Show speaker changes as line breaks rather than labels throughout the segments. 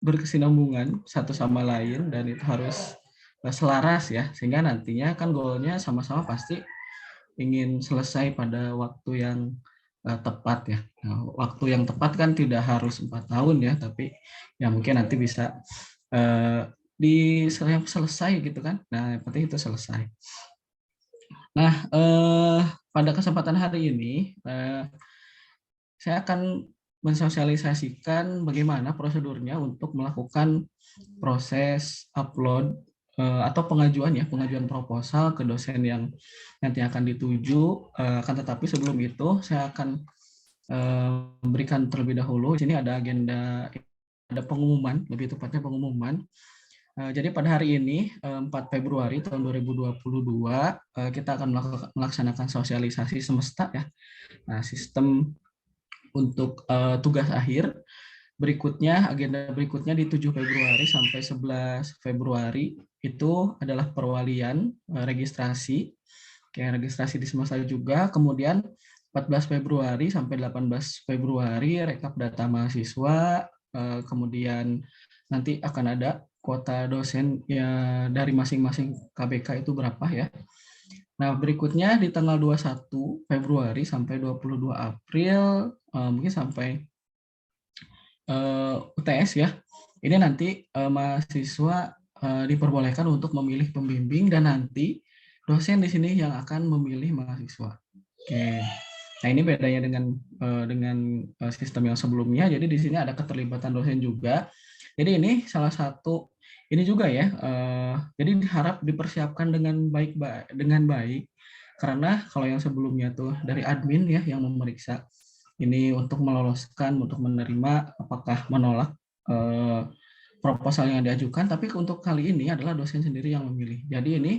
berkesinambungan satu sama lain dan itu harus selaras ya, sehingga nantinya kan goalnya sama-sama pasti ingin selesai pada waktu yang tepat ya. Nah, waktu yang tepat kan tidak harus 4 tahun ya, tapi ya mungkin nanti bisa selesai gitu kan. Nah, yang penting itu selesai. Nah, pada kesempatan hari ini saya akan mensosialisasikan bagaimana prosedurnya untuk melakukan proses upload atau pengajuan proposal ke dosen yang nanti akan dituju. Akan tetapi sebelum itu saya akan memberikan terlebih dahulu. Di sini ada agenda, ada pengumuman, lebih tepatnya pengumuman. Jadi pada hari ini 4 Februari tahun 2022 kita akan melaksanakan sosialisasi semesta ya. Nah, sistem untuk tugas akhir berikutnya, agenda berikutnya di 7 Februari sampai 11 Februari itu adalah perwalian registrasi. Kayak registrasi di semesta juga. Kemudian 14 Februari sampai 18 Februari rekap data mahasiswa. Kemudian nanti akan ada kuota dosen ya dari masing-masing KBK itu berapa ya. Nah, berikutnya di tanggal 21 Februari sampai 22 April mungkin sampai UTS ya. Ini nanti mahasiswa diperbolehkan untuk memilih pembimbing dan nanti dosen di sini yang akan memilih mahasiswa. Oke. Nah, ini bedanya dengan sistem yang sebelumnya. Jadi di sini ada keterlibatan dosen juga. Jadi ini salah satu ini juga ya. Jadi harap dipersiapkan dengan baik karena kalau yang sebelumnya tuh dari admin ya yang memeriksa ini untuk meloloskan, untuk menerima apakah menolak proposal yang diajukan, tapi untuk kali ini adalah dosen sendiri yang memilih. Jadi ini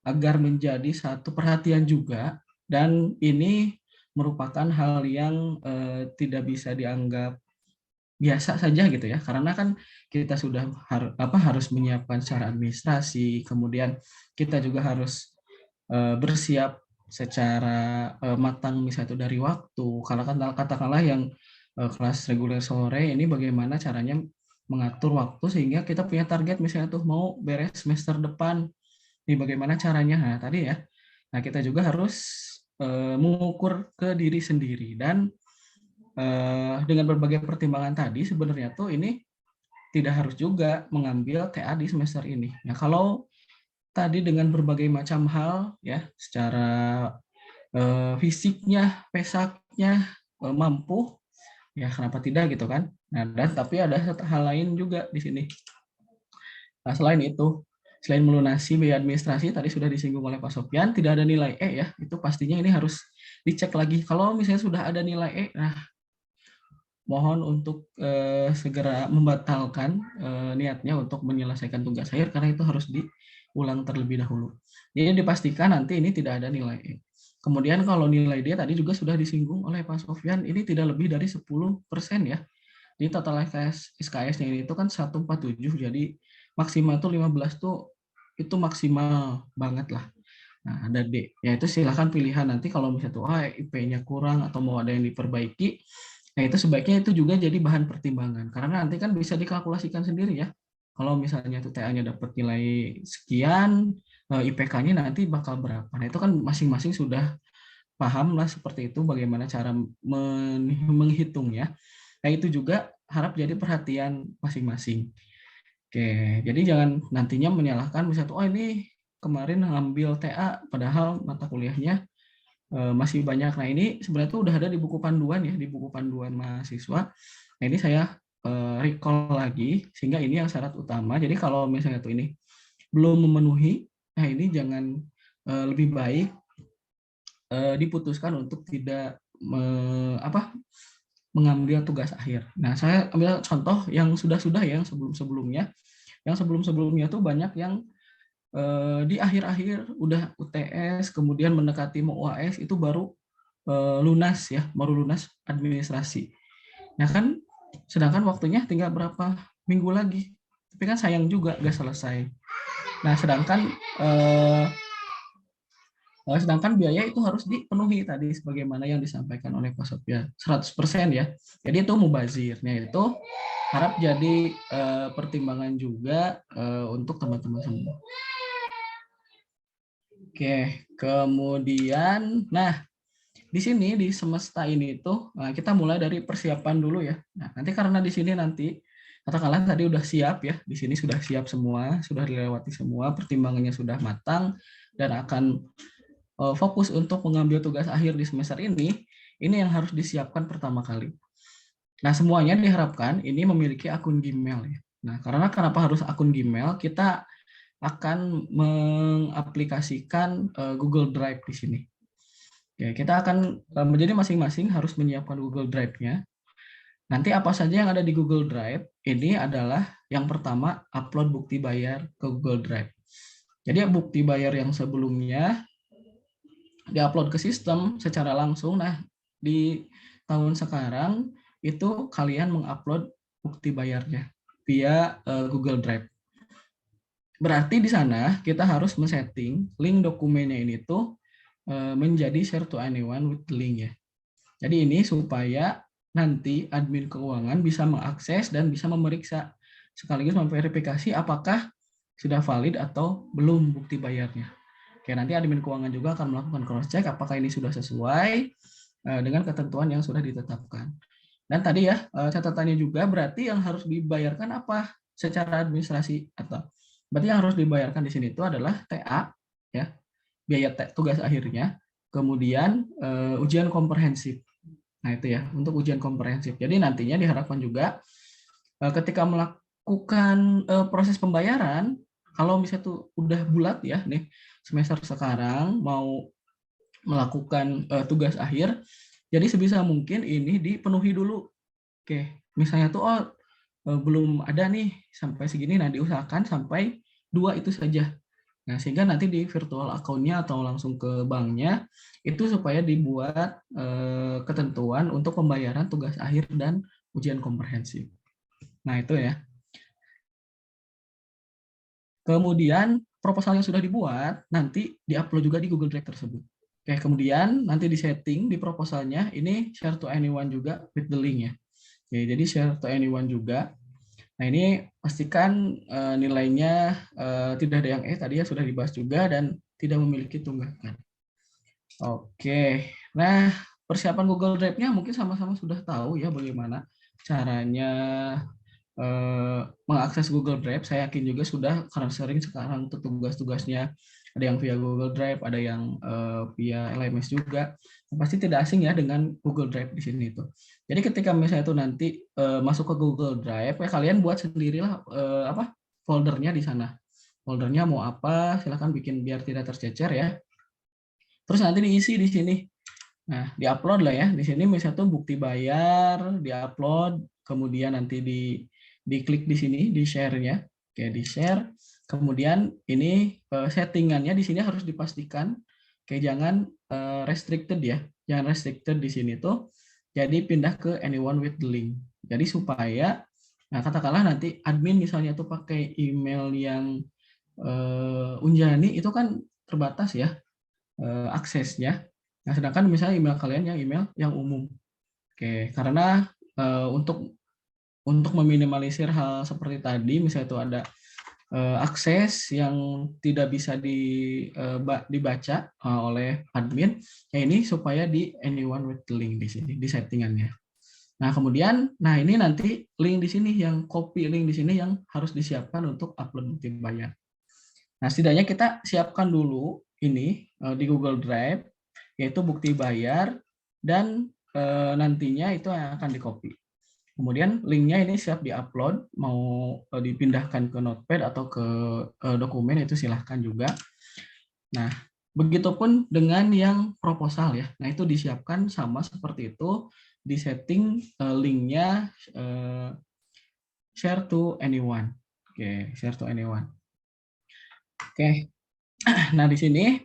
agar menjadi satu perhatian juga dan ini merupakan hal yang tidak bisa dianggap biasa saja gitu ya, karena kan kita sudah harus menyiapkan secara administrasi, kemudian kita juga harus bersiap secara matang misalnya itu dari waktu. Kalau katakanlah yang kelas reguler sore ini bagaimana caranya mengatur waktu sehingga kita punya target misalnya tuh mau beres semester depan. Ini bagaimana caranya? Nah, tadi ya. Nah, kita juga harus mengukur ke diri sendiri dan dengan berbagai pertimbangan tadi sebenarnya tuh ini tidak harus juga mengambil TA di semester ini. Nah, kalau tadi dengan berbagai macam hal ya secara fisiknya, pesaknya mampu ya kenapa tidak gitu kan. Nah, dan tapi ada hal lain juga di sini. Nah, selain itu, selain melunasi biaya administrasi tadi sudah disinggung oleh Pak Sofyan, tidak ada nilai E ya, itu pastinya ini harus dicek lagi. Kalau misalnya sudah ada nilai E, nah mohon untuk segera membatalkan niatnya untuk menyelesaikan tugas akhir karena itu harus diulang terlebih dahulu. Jadi dipastikan nanti ini tidak ada nilai E. Kemudian kalau nilai D tadi juga sudah disinggung oleh Pak Sofyan, ini tidak lebih dari 10% ya. Di total SKS-nya ini itu kan 147, jadi maksimal tuh 15 tuh itu maksimal banget lah. Nah, ada D. Ya itu silahkan pilihan nanti kalau misalnya tuh IP-nya kurang atau mau ada yang diperbaiki, nah itu sebaiknya itu juga jadi bahan pertimbangan. Karena nanti kan bisa dikalkulasikan sendiri ya. Kalau misalnya tuh TA-nya dapat nilai sekian, IPK-nya nanti bakal berapa. Nah, itu kan masing-masing sudah paham lah seperti itu bagaimana cara menghitungnya. Nah, itu juga harap jadi perhatian masing-masing. Oke, jadi jangan nantinya menyalahkan misalnya tuh, oh ini kemarin ngambil TA padahal mata kuliahnya masih banyak. Nah, ini sebenarnya tuh udah ada di buku panduan ya, di buku panduan mahasiswa. Nah, ini saya recall lagi sehingga ini yang syarat utama. Jadi kalau misalnya tuh ini belum memenuhi, nah ini jangan lebih baik diputuskan untuk tidak mengambil tugas akhir. Nah, saya ambil contoh yang sudah-sudah ya, yang sebelum-sebelumnya. Yang sebelum-sebelumnya tuh banyak yang di akhir-akhir udah UTS, kemudian mendekati mau UAS itu baru lunas ya, baru lunas administrasi. Nah kan, sedangkan waktunya tinggal berapa minggu lagi. Tapi kan sayang juga gak selesai. Nah sedangkan biaya itu harus dipenuhi tadi sebagaimana yang disampaikan oleh Pak Sofyan 100% ya. Jadi itu mubazirnya itu harap jadi pertimbangan juga untuk teman-teman semua. Oke, kemudian, nah di sini di semesta ini tuh kita mulai dari persiapan dulu ya. Nah, nanti karena di sini nanti katakanlah tadi udah siap ya, di sini sudah siap semua, sudah dilewati semua, pertimbangannya sudah matang dan akan fokus untuk mengambil tugas akhir di semester ini yang harus disiapkan pertama kali. Nah, semuanya diharapkan ini memiliki akun Gmail ya. Nah, karena kenapa harus akun Gmail? Kita akan mengaplikasikan Google Drive di sini. Ya, kita akan menjadi masing-masing harus menyiapkan Google Drive-nya. Nanti apa saja yang ada di Google Drive, ini adalah yang pertama upload bukti bayar ke Google Drive. Jadi bukti bayar yang sebelumnya diupload ke sistem secara langsung. Nah, di tahun sekarang itu kalian mengupload bukti bayarnya via Google Drive. Berarti di sana kita harus men-setting link dokumennya ini tuh menjadi share to anyone with link ya. Jadi ini supaya nanti admin keuangan bisa mengakses dan bisa memeriksa sekaligus memverifikasi apakah sudah valid atau belum bukti bayarnya. Oke, nanti admin keuangan juga akan melakukan cross check apakah ini sudah sesuai dengan ketentuan yang sudah ditetapkan. Dan tadi ya catatannya juga berarti yang harus dibayarkan apa secara administrasi atau berarti yang harus dibayarkan di sini itu adalah TA ya, biaya tugas akhirnya, kemudian ujian komprehensif. Nah, itu ya untuk ujian komprehensif. Jadi nantinya diharapkan juga ketika melakukan proses pembayaran, kalau misalnya tuh udah bulat ya nih semester sekarang mau melakukan tugas akhir, jadi sebisa mungkin ini dipenuhi dulu. Oke, misalnya tuh belum ada nih sampai segini, nah diusahakan sampai 2 itu saja. Nah, sehingga nanti di virtual account-nya atau langsung ke banknya itu supaya dibuat ketentuan untuk pembayaran tugas akhir dan ujian komprehensif. Nah, itu ya. Kemudian proposal yang sudah dibuat nanti diupload juga di Google Drive tersebut. Oke, kemudian nanti di setting di proposalnya ini share to anyone juga with the link ya. Oke, jadi share to anyone juga. Nah, ini pastikan nilainya tidak ada yang tadi ya sudah dibahas juga dan tidak memiliki tunggakan. Oke, nah persiapan Google Drive-nya mungkin sama-sama sudah tahu ya bagaimana caranya mengakses Google Drive. Saya yakin juga sudah karena sering sekarang tugas-tugasnya ada yang via Google Drive, ada yang via LMS juga. Pasti tidak asing ya dengan Google Drive di sini itu. Jadi ketika misalnya itu nanti masuk ke Google Drive, ya kalian buat sendirilah foldernya di sana. Foldernya mau apa, silahkan bikin biar tidak tercecer ya. Terus nanti diisi di sini. Nah, diupload lah ya. Di sini misalnya tuh bukti bayar, diupload, kemudian nanti diklik di sini, di share-nya. Oke, di share. Kemudian ini settingannya di sini harus dipastikan kayak jangan restricted ya. Jangan restricted di sini tuh. Jadi pindah ke anyone with the link. Jadi supaya nah katakanlah nanti admin misalnya tuh pakai email yang Unjani itu kan terbatas ya aksesnya. Nah, sedangkan misalnya email kalian yang email yang umum. Oke, karena untuk meminimalisir hal seperti tadi, misalnya itu ada akses yang tidak bisa dibaca oleh admin, ya ini supaya di anyone with the link di sini di settingannya. Nah, kemudian ini nanti link di sini yang copy link di sini yang harus disiapkan untuk upload bukti bayar. Nah, setidaknya kita siapkan dulu ini di Google Drive, yaitu bukti bayar, dan nantinya itu yang akan di-copy. Kemudian linknya ini siap di-upload, mau dipindahkan ke Notepad atau ke dokumen, itu silahkan juga. Nah, begitupun dengan yang proposal ya. Nah, itu disiapkan sama seperti itu, di-setting linknya share to anyone. Oke, share to anyone. Oke, nah di sini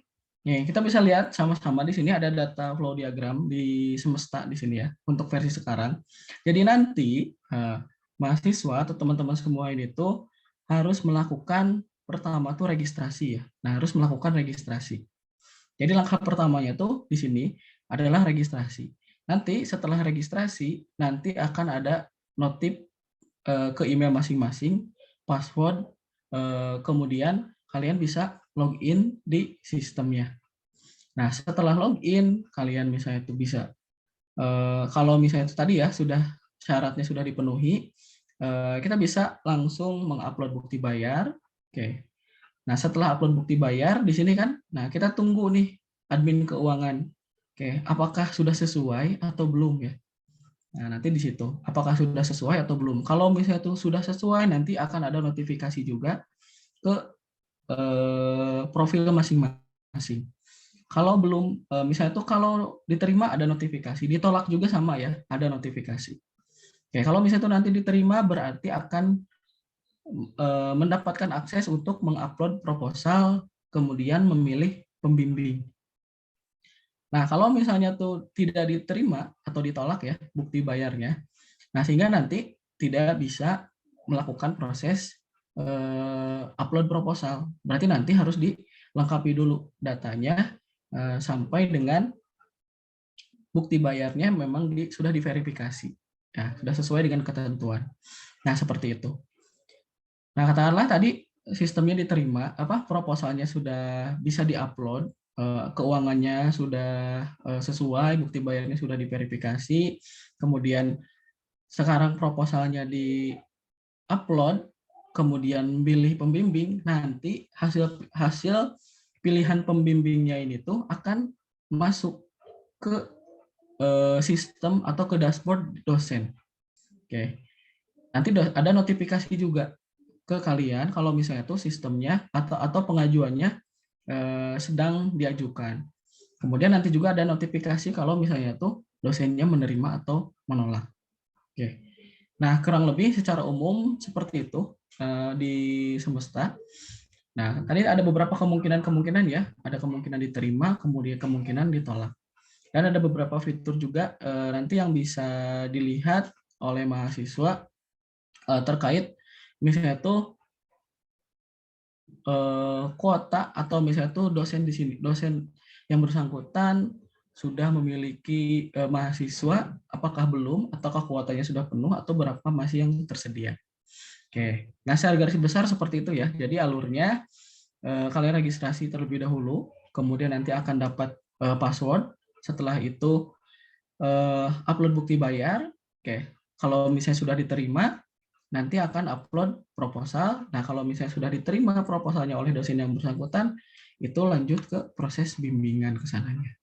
kita bisa lihat sama-sama di sini ada data flow diagram di semesta di sini ya untuk versi sekarang. Jadi nanti mahasiswa atau teman-teman semua ini tuh harus melakukan pertama tuh registrasi ya. Nah, harus melakukan registrasi. Jadi langkah pertamanya tuh di sini adalah registrasi. Nanti setelah registrasi nanti akan ada notif ke email masing-masing, password, kemudian kalian bisa login di sistemnya. Nah, setelah login, kalian misalnya itu bisa, kalau misalnya itu tadi ya, syaratnya sudah dipenuhi, kita bisa langsung mengupload bukti bayar. Oke. Nah, setelah upload bukti bayar di sini kan, nah kita tunggu nih admin keuangan. Oke, apakah sudah sesuai atau belum ya? Nah, nanti di situ apakah sudah sesuai atau belum. Kalau misalnya itu sudah sesuai, nanti akan ada notifikasi juga ke profil masing-masing. Kalau belum, misalnya itu kalau diterima ada notifikasi, ditolak juga sama ya, ada notifikasi. Oke, kalau misalnya itu nanti diterima berarti akan mendapatkan akses untuk mengupload proposal, kemudian memilih pembimbing. Nah, kalau misalnya tuh tidak diterima atau ditolak ya bukti bayarnya, nah sehingga nanti tidak bisa melakukan proses upload proposal. Berarti nanti harus dilengkapi dulu datanya sampai dengan bukti bayarnya memang sudah diverifikasi, ya sudah sesuai dengan ketentuan. Nah, seperti itu. Nah, katakanlah tadi sistemnya diterima, proposalnya sudah bisa diupload, keuangannya sudah sesuai, bukti bayarnya sudah diverifikasi, kemudian sekarang proposalnya di-upload, kemudian pilih pembimbing, nanti hasil pilihan pembimbingnya ini tuh akan masuk ke sistem atau ke dashboard dosen. Oke. Nanti ada notifikasi juga ke kalian kalau misalnya tuh sistemnya atau pengajuannya sedang diajukan. Kemudian nanti juga ada notifikasi kalau misalnya tuh dosennya menerima atau menolak. Oke. Nah, kurang lebih secara umum seperti itu di Semesta. Nah, tadi ada beberapa kemungkinan ya. Ada kemungkinan diterima, kemudian kemungkinan ditolak. Dan ada beberapa fitur juga nanti yang bisa dilihat oleh mahasiswa terkait misalnya tuh kuota atau misalnya tuh dosen di sini, dosen yang bersangkutan sudah memiliki mahasiswa, apakah belum, ataukah kuotanya sudah penuh, atau berapa masih yang tersedia. Oke, nah secara garis besar seperti itu ya. Jadi alurnya kalian registrasi terlebih dahulu, kemudian nanti akan dapat password. Setelah itu upload bukti bayar. Oke, kalau misalnya sudah diterima, nanti akan upload proposal. Nah, kalau misalnya sudah diterima proposalnya oleh dosen yang bersangkutan, itu lanjut ke proses bimbingan ke sananya.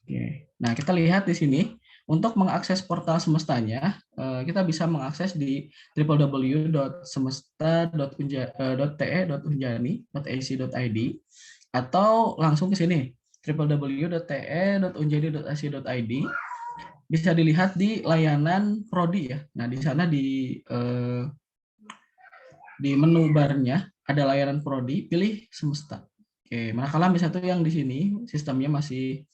Oke. Nah, kita lihat di sini untuk mengakses portal semestanya, kita bisa mengakses di www.semesta.te.unjani.ac.id atau langsung ke sini www.te.unjani.ac.id. Bisa dilihat di layanan prodi ya. Nah, di sana di menu barnya ada layanan prodi, pilih semesta. Oke, manakala misalnya tuh yang di sini sistemnya masih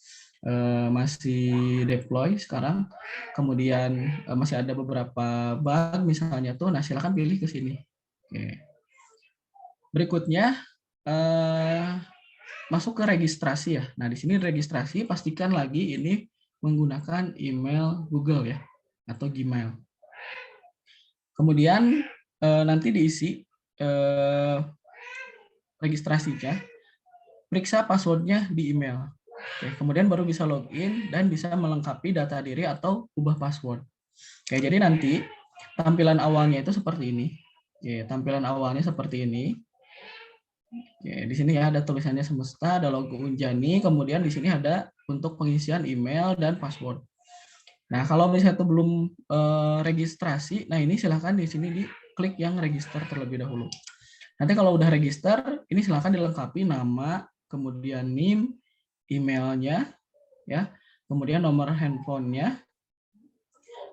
deploy sekarang, kemudian masih ada beberapa bug misalnya tuh, nah silakan pilih ke sini. Oke. Berikutnya masuk ke registrasi ya. Nah, di sini registrasi pastikan lagi ini menggunakan email Google ya atau Gmail. Kemudian nanti diisi registrasinya, periksa passwordnya di email. Oke, kemudian baru bisa login dan bisa melengkapi data diri atau ubah password. Oke, jadi nanti tampilan awalnya itu seperti ini. Oke, tampilan awalnya seperti ini. Oke, di sini ya ada tulisannya Semesta, ada logo Unjani, kemudian di sini ada untuk pengisian email dan password. Nah, kalau misalnya itu belum registrasi, nah ini silahkan di sini diklik yang register terlebih dahulu. Nanti kalau udah register, ini silahkan dilengkapi nama, kemudian NIM, emailnya, ya, kemudian nomor handphonenya,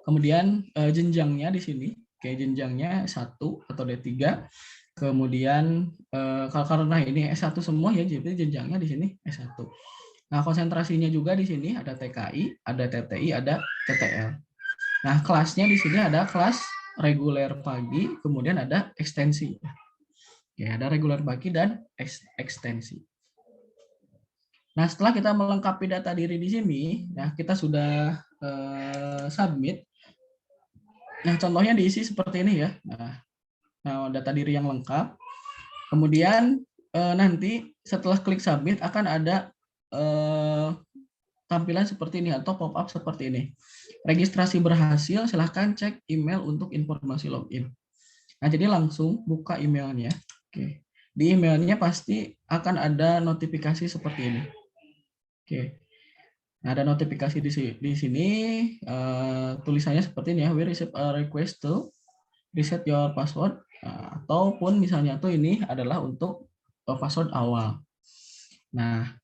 kemudian jenjangnya di sini, kayak jenjangnya S1 atau D3, kemudian karena ini S1 semua ya, jadi jenjangnya di sini S1. Nah, konsentrasinya juga di sini ada TKI, ada TTI, ada TTL. Nah, kelasnya di sini ada kelas reguler pagi, kemudian ada ekstensi. Ya, ada reguler pagi dan ekstensi. Nah, setelah kita melengkapi data diri di sini, ya kita sudah submit. Nah, contohnya diisi seperti ini ya. Nah, data diri yang lengkap. Kemudian nanti setelah klik submit akan ada tampilan seperti ini atau pop-up seperti ini. Registrasi berhasil, silahkan cek email untuk informasi login. Nah, jadi langsung buka emailnya. Oke. Di emailnya pasti akan ada notifikasi seperti ini. Oke. Nah, ada notifikasi di sini tulisannya seperti ini ya. We receive a request to reset your password. Ataupun misalnya tuh ini adalah untuk password awal. Nah,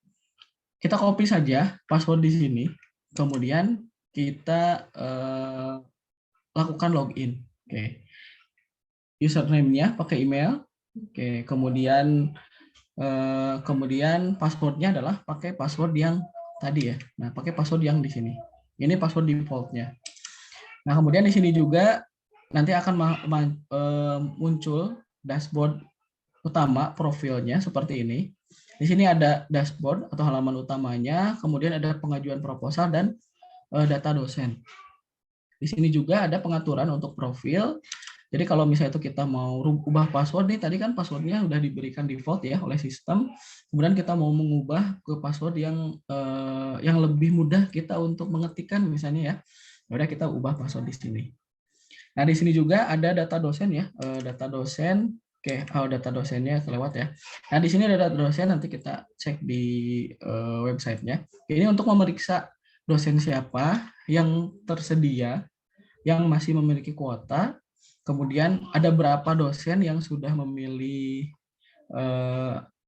kita copy saja password di sini. Kemudian kita lakukan login. Oke. Username-nya pakai email. Oke, kemudian password-nya adalah pakai password yang tadi ya. Nah, pakai password yang di sini. Ini password default-nya. Nah, kemudian di sini juga nanti akan muncul dashboard utama profilnya seperti ini. Di sini ada dashboard atau halaman utamanya, kemudian ada pengajuan proposal dan data dosen. Di sini juga ada pengaturan untuk profil. Jadi kalau misalnya itu kita mau ubah password nih, tadi kan passwordnya udah diberikan default ya oleh sistem. Kemudian kita mau mengubah ke password yang lebih mudah kita untuk mengetikkan misalnya ya. Udah kita ubah password di sini. Nah di sini juga ada data dosen ya, data dosen. Oke, data dosennya kelewat ya. Nah di sini ada data dosen, nanti kita cek di websitenya. Ini untuk memeriksa dosen siapa yang tersedia, yang masih memiliki kuota. Kemudian ada berapa dosen yang sudah memilih,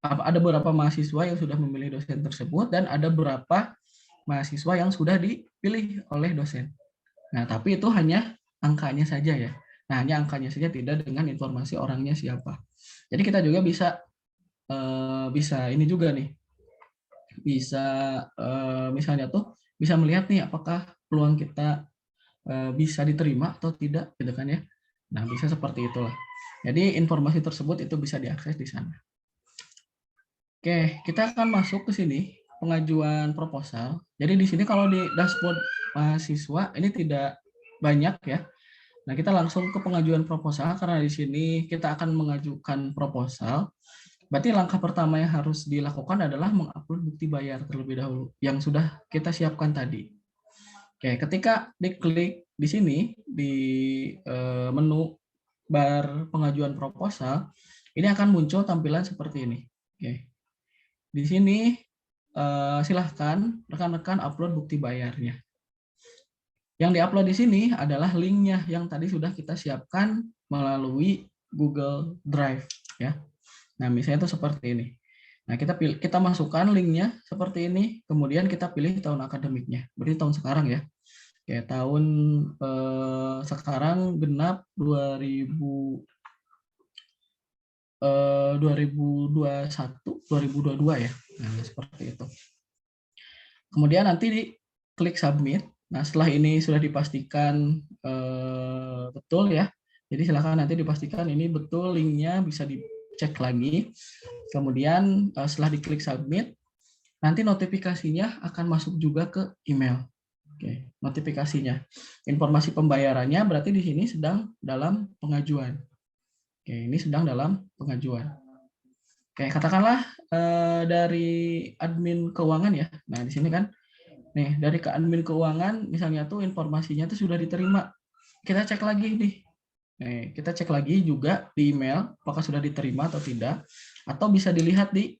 ada berapa mahasiswa yang sudah memilih dosen tersebut, dan ada berapa mahasiswa yang sudah dipilih oleh dosen. Nah, tapi itu hanya angkanya saja ya. Nah, hanya angkanya saja, tidak dengan informasi orangnya siapa. Jadi kita juga bisa ini juga nih, bisa misalnya tuh bisa melihat nih apakah peluang kita bisa diterima atau tidak, gitu kan ya. Nah, bisa seperti itulah. Jadi informasi tersebut itu bisa diakses di sana. Oke, kita akan masuk ke sini, pengajuan proposal. Jadi di sini kalau di dashboard mahasiswa ini tidak banyak ya. Nah, kita langsung ke pengajuan proposal karena di sini kita akan mengajukan proposal. Berarti langkah pertama yang harus dilakukan adalah mengupload bukti bayar terlebih dahulu yang sudah kita siapkan tadi. Oke, ketika diklik di sini di menu bar pengajuan proposal, ini akan muncul tampilan seperti ini. Oke. Di sini silahkan rekan-rekan upload bukti bayarnya. Yang diupload di sini adalah linknya yang tadi sudah kita siapkan melalui Google Drive ya. Nah, misalnya itu seperti ini. Nah, kita masukkan linknya seperti ini, kemudian kita pilih tahun akademiknya. Berarti tahun sekarang ya. Oke, tahun sekarang genap 2021, 2022 ya. Nah, seperti itu. Kemudian nanti diklik submit. Nah, setelah ini sudah dipastikan betul ya. Jadi silakan nanti dipastikan ini betul linknya, bisa dicek lagi. Kemudian setelah diklik submit, nanti notifikasinya akan masuk juga ke email. Oke, notifikasinya. Informasi pembayarannya berarti di sini sedang dalam pengajuan. Oke, ini sedang dalam pengajuan. Oke, katakanlah dari admin keuangan ya. Nah, di sini kan nih, dari ke admin keuangan misalnya tuh informasinya tuh sudah diterima. Kita cek lagi nih. Nih, kita cek lagi juga di email apakah sudah diterima atau tidak, atau bisa dilihat di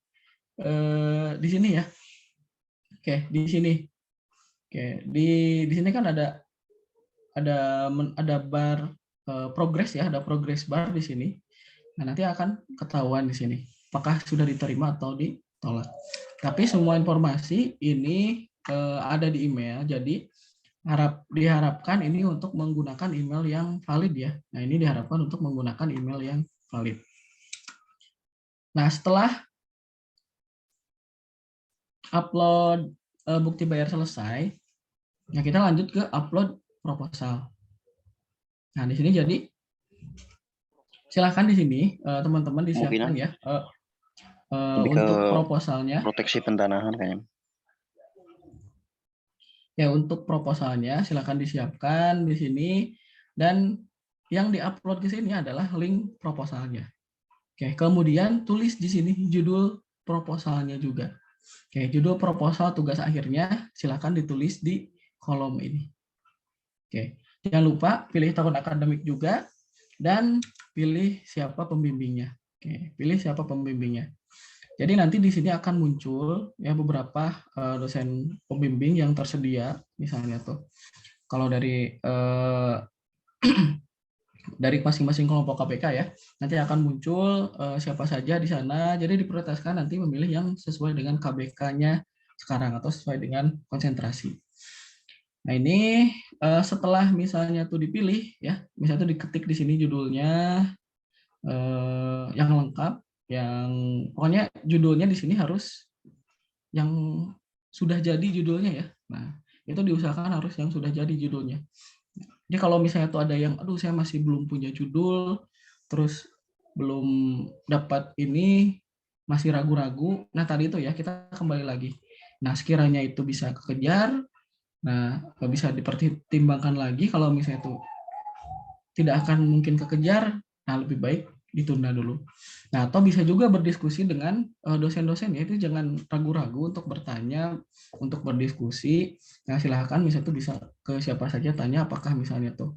sini ya. Oke, di sini. Oke, di sini kan ada bar progress ya, ada progress bar di sini. Nah, nanti akan ketahuan di sini apakah sudah diterima atau ditolak. Tapi semua informasi ini ada di email, jadi diharapkan ini untuk menggunakan email yang valid ya. Nah, ini diharapkan untuk menggunakan email yang valid. Nah, setelah upload bukti bayar selesai, nah kita lanjut ke upload proposal. Nah, di sini jadi silahkan di sini teman-teman disiapkan ya untuk proposalnya.
Proteksi pentanahan kayaknya.
Ya, untuk proposalnya silahkan disiapkan di sini. Dan yang diupload ke sini adalah link proposalnya. Oke, kemudian tulis di sini judul proposalnya juga. Oke, judul proposal tugas akhirnya silakan ditulis di kolom ini. Oke, jangan lupa pilih tahun akademik juga dan pilih siapa pembimbingnya. Oke, pilih siapa pembimbingnya. Jadi nanti di sini akan muncul ya beberapa dosen pembimbing yang tersedia, misalnya tuh. Kalau dari dari masing-masing kelompok KPK ya, nanti akan muncul siapa saja di sana. Jadi diprioritaskan nanti memilih yang sesuai dengan KBK-nya sekarang atau sesuai dengan konsentrasi. Nah ini setelah misalnya tuh dipilih ya, misalnya tuh diketik di sini judulnya yang lengkap, yang pokoknya judulnya di sini harus yang sudah jadi judulnya ya. Nah itu diusahakan harus yang sudah jadi judulnya. Jadi kalau misalnya tuh ada yang, aduh saya masih belum punya judul, terus belum dapat ini, masih ragu-ragu, nah tadi itu ya kita kembali lagi. Nah sekiranya itu bisa kekejar, nah bisa dipertimbangkan lagi kalau misalnya itu tidak akan mungkin kekejar, nah lebih baik ditunda dulu. Nah, atau bisa juga berdiskusi dengan dosen-dosen ya, itu jangan ragu-ragu untuk bertanya, untuk berdiskusi. Nah, silahkan misalnya itu bisa ke siapa saja tanya apakah misalnya tuh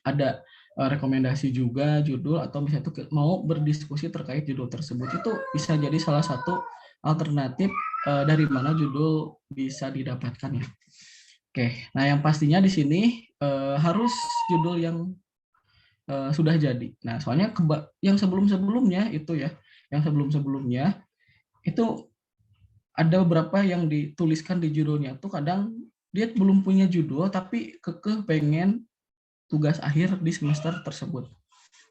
ada rekomendasi juga judul atau misalnya tuh mau berdiskusi terkait judul tersebut. Itu bisa jadi salah satu alternatif dari mana judul bisa didapatkan ya. Oke, nah yang pastinya di sini harus judul yang sudah jadi. Nah, soalnya yang sebelum-sebelumnya itu ya, yang sebelum-sebelumnya itu ada beberapa yang dituliskan di judulnya tuh kadang dia belum punya judul tapi kekeh pengen tugas akhir di semester tersebut.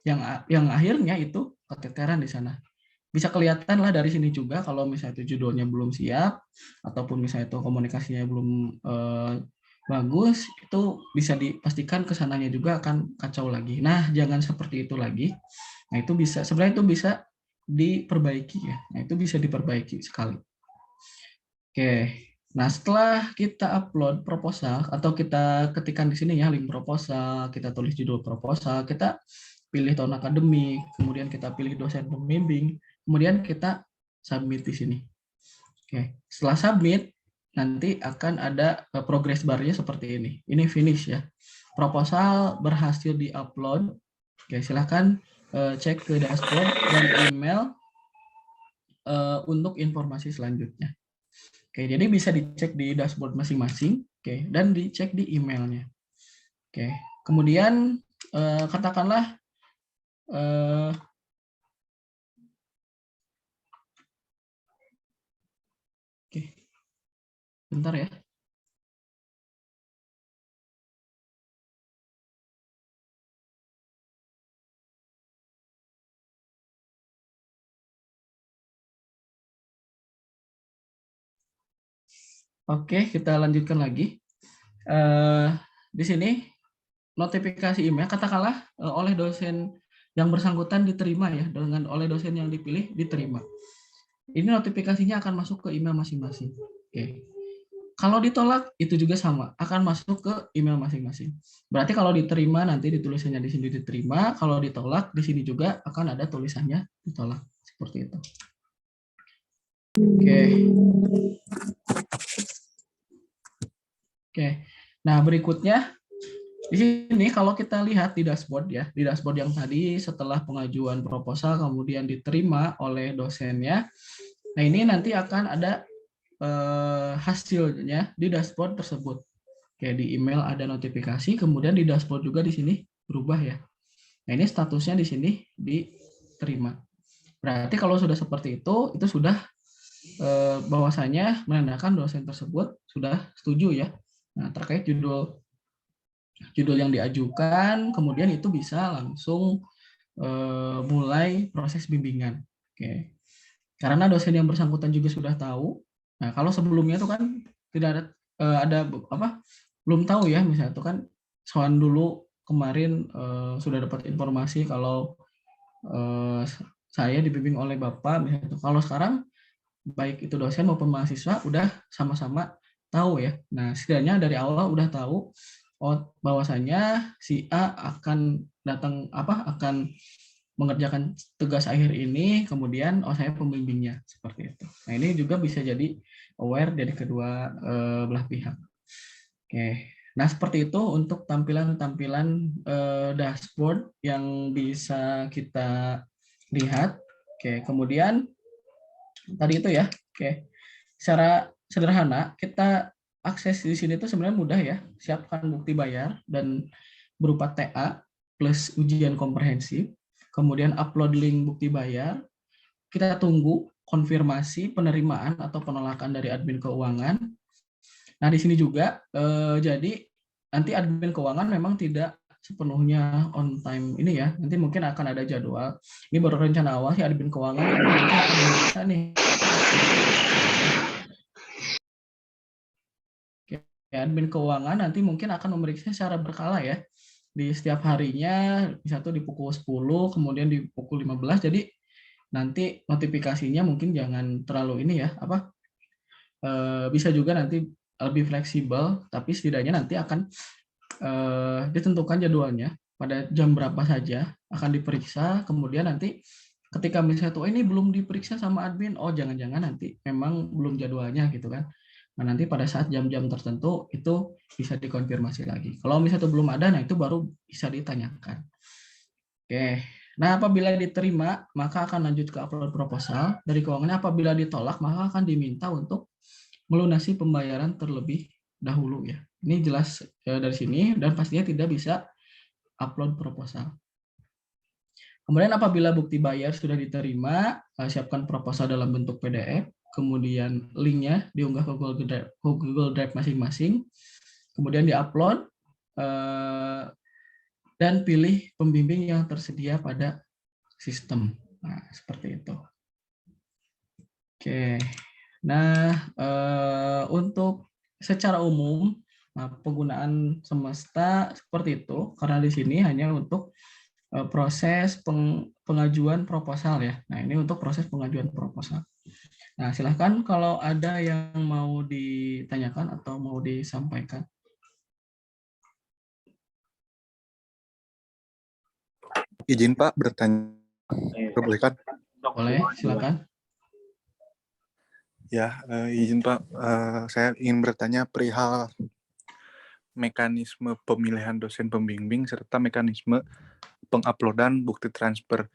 Yang akhirnya itu keteteran di sana. Bisa kelihatan lah dari sini juga kalau misalnya itu judulnya belum siap ataupun misalnya itu komunikasinya belum bagus, itu bisa dipastikan kesananya juga akan kacau lagi. Nah, jangan seperti itu lagi. Nah, itu bisa sebenarnya itu bisa diperbaiki ya. Nah, itu bisa diperbaiki sekali. Oke. Nah, setelah kita upload proposal atau kita ketikkan di sini ya link proposal, kita tulis judul proposal, kita pilih tahun akademik, kemudian kita pilih dosen pembimbing, kemudian kita submit di sini. Oke. Setelah submit, nanti akan ada progress bar-nya seperti ini. Ini finish ya. Proposal berhasil di-upload. Oke, silahkan cek ke dashboard dan email untuk informasi selanjutnya. Oke, jadi bisa dicek di dashboard masing-masing, oke, dan dicek di emailnya. Oke, kemudian katakanlah oke, bentar ya. Oke, kita lanjutkan lagi. Di sini notifikasi email katakanlah oleh dosen yang bersangkutan diterima ya, dengan oleh dosen yang dipilih diterima. Ini notifikasinya akan masuk ke email masing-masing. Oke. Kalau ditolak itu juga sama, akan masuk ke email masing-masing. Berarti kalau diterima nanti ditulisannya di sini diterima, kalau ditolak di sini juga akan ada tulisannya ditolak. Seperti itu. Oke. Oke. Nah, berikutnya di sini kalau kita lihat di dashboard ya, di dashboard yang tadi setelah pengajuan proposal kemudian diterima oleh dosennya. Nah, ini nanti akan ada hasilnya di dashboard tersebut. Kayak di email ada notifikasi, kemudian di dashboard juga di sini berubah ya. Nah, ini statusnya di sini diterima. Berarti kalau sudah seperti itu sudah bahwasanya menandakan dosen tersebut sudah setuju ya. Nah, terkait judul yang diajukan, kemudian itu bisa langsung mulai proses bimbingan. Oke. Karena dosen yang bersangkutan juga sudah tahu. Nah, kalau sebelumnya itu kan tidak ada apa belum tahu ya, misalnya itu kan soal dulu kemarin sudah dapat informasi kalau saya dibimbing oleh Bapak misalnya itu. Kalau sekarang baik itu dosen maupun mahasiswa udah sama-sama tahu ya. Nah, setidaknya dari awal udah tahu bahwasanya si A akan akan mengerjakan tugas akhir ini, kemudian saya pembimbingnya, seperti itu. Nah, ini juga bisa jadi aware dari kedua belah pihak. Oke. Nah, seperti itu untuk tampilan-tampilan dashboard yang bisa kita lihat. Oke, kemudian tadi itu ya. Oke. Secara sederhana, kita akses di sini tuh sebenarnya mudah ya. Siapkan bukti bayar dan berupa TA plus ujian komprehensif. Kemudian upload link bukti bayar. Kita tunggu konfirmasi penerimaan atau penolakan dari admin keuangan. Nah, di sini juga jadi nanti admin keuangan memang tidak sepenuhnya on time ini ya. Nanti mungkin akan ada jadwal. Ini baru rencana awal sih admin keuangan akan bisa nih. Admin keuangan nanti mungkin akan memeriksa secara berkala ya. Di setiap harinya bisa tuh di pukul 10, kemudian di pukul 15. Jadi nanti notifikasinya mungkin jangan terlalu ini ya, bisa juga nanti lebih fleksibel, tapi setidaknya nanti akan ditentukan jadwalnya pada jam berapa saja akan diperiksa, kemudian nanti ketika misalnya tuh ini belum diperiksa sama admin, oh jangan-jangan nanti memang belum jadwalnya gitu kan. Nah, nanti pada saat jam-jam tertentu itu bisa dikonfirmasi lagi. Kalau misalnya itu belum ada, nah itu baru bisa ditanyakan. Oke. Nah, apabila diterima, maka akan lanjut ke upload proposal. Dari keuangannya apabila ditolak, maka akan diminta untuk melunasi pembayaran terlebih dahulu ya. Ini jelas dari sini dan pastinya tidak bisa upload proposal. Kemudian apabila bukti bayar sudah diterima, siapkan proposal dalam bentuk PDF, kemudian linknya diunggah ke Google Drive masing-masing, kemudian diupload dan pilih pembimbing yang tersedia pada sistem. Nah, seperti itu. Oke. Nah, untuk secara umum penggunaan Semesta seperti itu karena di sini hanya untuk proses pengajuan proposal ya. Nah, ini untuk proses pengajuan proposal. Nah, silahkan kalau ada yang mau ditanyakan atau mau disampaikan.
Izin Pak bertanya, perbolehkan?
Boleh, silakan.
Ya, izin Pak, saya ingin bertanya perihal mekanisme pemilihan dosen pembimbing serta mekanisme penguploadan bukti transfer.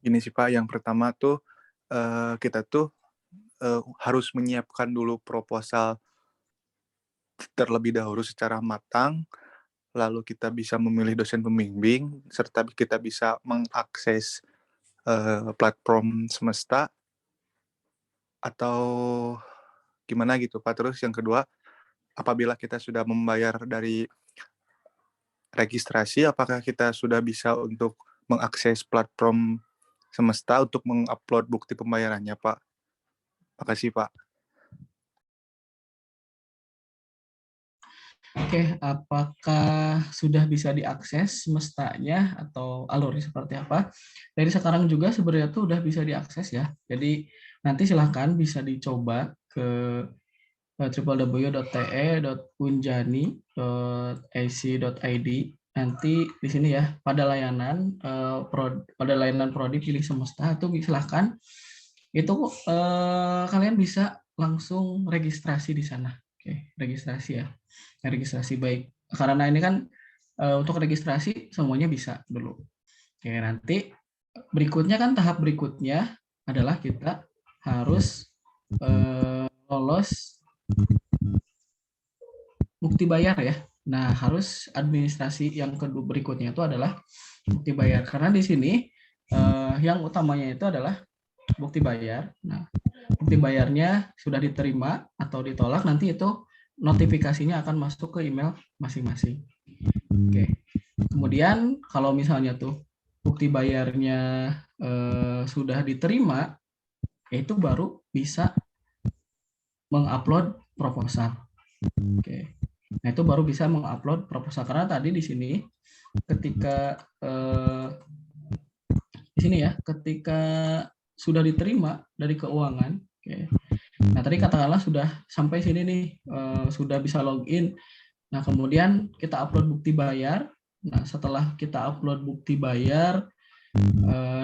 Gini sih Pak, yang pertama tuh kita tuh harus menyiapkan dulu proposal terlebih dahulu secara matang, lalu kita bisa memilih dosen pembimbing, serta kita bisa mengakses platform Semesta, atau gimana gitu Pak. Terus yang kedua, apabila kita sudah membayar dari registrasi, apakah kita sudah bisa untuk mengakses platform Semesta untuk mengupload bukti pembayarannya Pak? Makasih Pak.
Oke, apakah sudah bisa diakses semestanya atau alurnya seperti apa? Dari sekarang juga sebenarnya tuh udah bisa diakses ya. Jadi nanti silahkan bisa dicoba ke www.te.unjani.ac.id. Nanti di sini ya pada layanan prodi pilih semesta itu silahkan itu kalian bisa langsung registrasi di sana. Oke, registrasi ya. Registrasi baik karena ini kan untuk registrasi semuanya bisa dulu. Oke, nanti berikutnya kan tahap berikutnya adalah kita harus lolos bukti bayar ya. Nah, harus administrasi yang kedua berikutnya itu adalah bukti bayar karena di sini yang utamanya itu adalah bukti bayar. Nah, bukti bayarnya sudah diterima atau ditolak nanti itu notifikasinya akan masuk ke email masing-masing. Oke. Kemudian kalau misalnya tuh bukti bayarnya sudah diterima, itu baru bisa mengupload proposal. Oke. Nah, itu baru bisa mengupload proposal karena tadi di sini ketika di sini ya, ketika sudah diterima dari keuangan, oke. Nah, tadi katakanlah sudah sampai sini nih, sudah bisa login. Nah, kemudian kita upload bukti bayar. Nah, setelah kita upload bukti bayar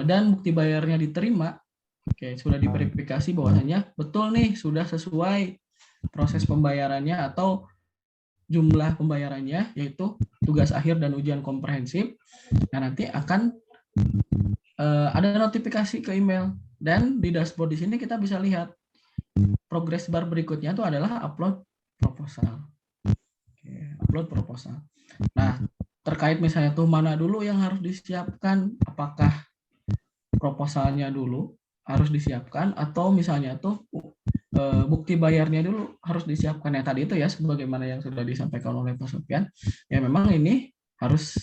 dan bukti bayarnya diterima, oke, sudah diverifikasi bahwasanya betul nih, sudah sesuai proses pembayarannya atau jumlah pembayarannya, yaitu tugas akhir dan ujian komprehensif. Nah, nanti akan ada notifikasi ke email, dan di dashboard di sini kita bisa lihat progress bar berikutnya itu adalah upload proposal. Oke, upload proposal. Nah, terkait misalnya tuh mana dulu yang harus disiapkan, apakah proposalnya dulu harus disiapkan atau misalnya tuh bukti bayarnya dulu harus disiapkan, ya tadi itu ya sebagaimana yang sudah disampaikan oleh Pak Sofyan, ya memang ini harus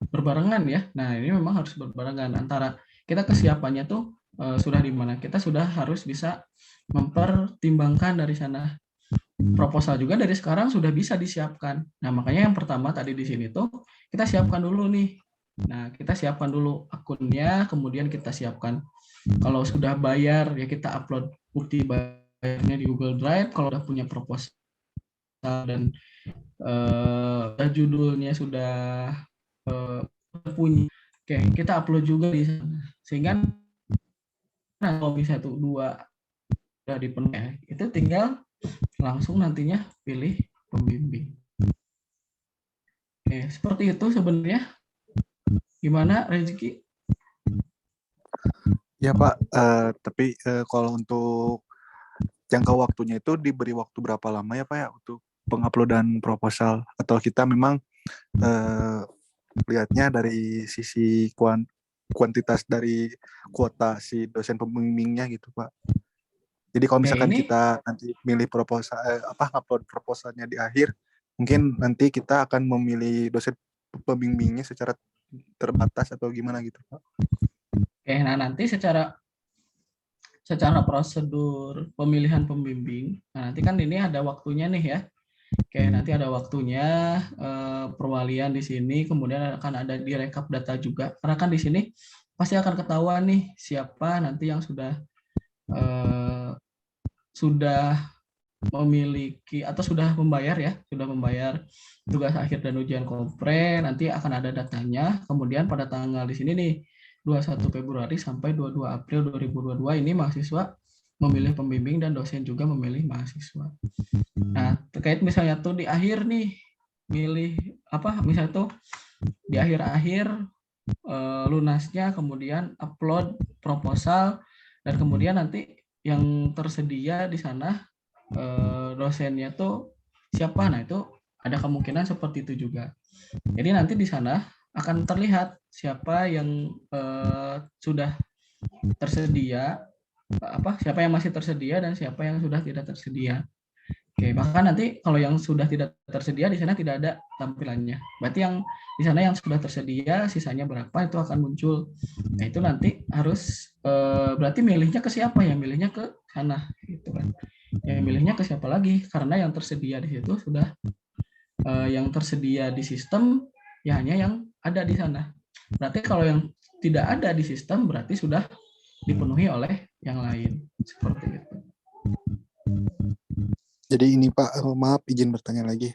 berbarengan ya. Nah, ini memang harus berbarengan antara kita kesiapannya tuh sudah di mana, kita sudah harus bisa mempertimbangkan dari sana. Proposal juga dari sekarang sudah bisa disiapkan. Nah, makanya yang pertama tadi di sini tuh kita siapkan dulu nih. Nah, kita siapkan dulu akunnya, kemudian kita siapkan kalau sudah bayar ya kita upload bukti bayarnya di Google Drive. Kalau udah punya proposal dan judulnya sudah punya, oke, kita upload juga di sana. Sehingga nah, kalau bisa tuh dua udah dipenuhi, itu tinggal langsung nantinya pilih pembimbing. Oke, seperti itu sebenarnya. Gimana Rezeki?
Ya Pak, tapi kalau untuk jangka waktunya itu diberi waktu berapa lama ya Pak ya untuk penguploadan proposal, atau kita memang lihatnya dari sisi kuantitas dari kuota si dosen pembimbingnya gitu Pak. Jadi kalau misalkan
ini
kita nanti milih proposal upload proposalnya di akhir, mungkin nanti kita akan memilih dosen pembimbingnya secara terbatas atau gimana gitu Pak.
Oke, nah nanti secara prosedur pemilihan pembimbing, nah nanti kan ini ada waktunya nih ya. Oke, nanti ada waktunya perwalian di sini, kemudian akan ada di rekap data juga. Karena kan di sini pasti akan ketahuan nih siapa nanti yang sudah memiliki atau sudah membayar ya, sudah membayar tugas akhir dan ujian kompre, nanti akan ada datanya. Kemudian pada tanggal di sini nih 21 Februari sampai 22 April 2022 ini mahasiswa memilih pembimbing dan dosen juga memilih mahasiswa. Nah, terkait misalnya tuh di akhir nih milih apa, misalnya tuh di akhir-akhir lunasnya kemudian upload proposal dan kemudian nanti yang tersedia di sana dosennya tuh siapa. Nah, itu ada kemungkinan seperti itu juga. Jadi nanti di sana akan terlihat siapa yang sudah tersedia, siapa yang masih tersedia dan siapa yang sudah tidak tersedia. Oke, bahkan nanti kalau yang sudah tidak tersedia di sana tidak ada tampilannya. Berarti yang di sana yang sudah tersedia sisanya berapa itu akan muncul. Nah, itu nanti harus berarti milihnya ke siapa ya? Milihnya ke sana gitu kan. Ya milihnya ke siapa lagi? Karena yang tersedia di situ sudah yang tersedia di sistem ya hanya yang ada di sana. Berarti kalau yang tidak ada di sistem berarti sudah dipenuhi oleh yang lain. Seperti itu.
Jadi ini Pak, maaf izin bertanya lagi.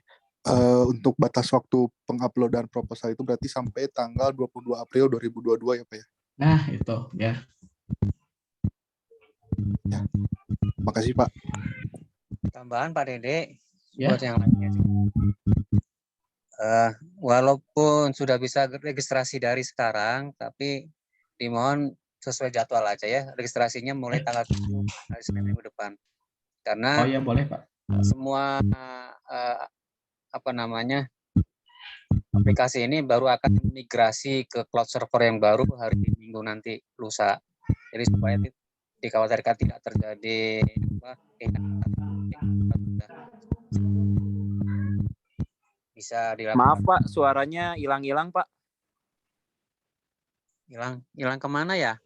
Untuk batas waktu penguploadan proposal itu berarti sampai tanggal 22 April 2022 ya Pak ya?
Nah, itu ya.
Ya. Makasih Pak.
Tambahan Pak Dede
Ya.
buat yang lainnya. Walaupun sudah bisa registrasi dari sekarang, tapi dimohon sesuai jadwal aja ya. Registrasinya mulai tanggal 7 hari Senin minggu depan. Karena
Oh ya boleh Pak.
semua aplikasi ini baru akan migrasi ke cloud server yang baru hari Minggu nanti lusa. Jadi supaya dikhawatirkan tidak terjadi bisa dilakukan.
Maaf Pak, suaranya hilang-hilang Pak.
Hilang kemana ya?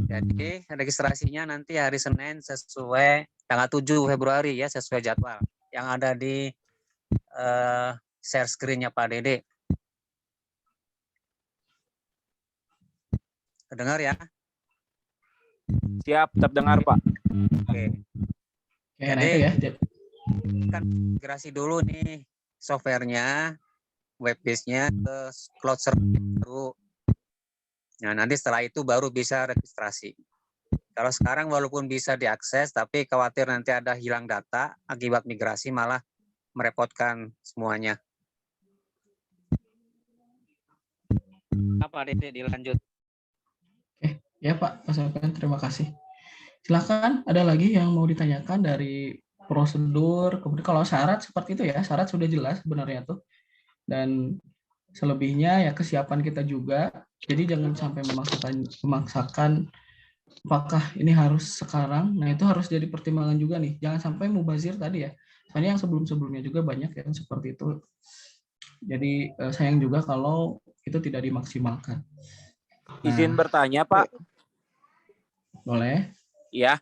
Jadi registrasinya nanti hari Senin sesuai tanggal 7 Februari ya, sesuai jadwal yang ada di share screen-nya Pak Dede. Terdengar ya?
Siap, terdengar Pak.
Oke.
Nah itu ya.
kan migrasi dulu nih softwarenya, web base-nya ke cloud server baru. Nah, nanti setelah itu baru bisa registrasi. Kalau sekarang walaupun bisa diakses, tapi khawatir nanti ada hilang data akibat migrasi malah merepotkan semuanya. Apa Dede dilanjut?
Ya Pak Sofian, terima kasih. Silakan, ada lagi yang mau ditanyakan dari prosedur, kemudian kalau syarat seperti itu ya, syarat sudah jelas sebenarnya tuh. Dan selebihnya ya kesiapan kita juga. Jadi jangan sampai memaksakan apakah ini harus sekarang. Nah, itu harus jadi pertimbangan juga nih. Jangan sampai mubazir tadi ya. Soalnya yang sebelum-sebelumnya juga banyak yang seperti itu. Jadi sayang juga kalau itu tidak dimaksimalkan.
Izin bertanya, Pak.
Boleh.
Ya,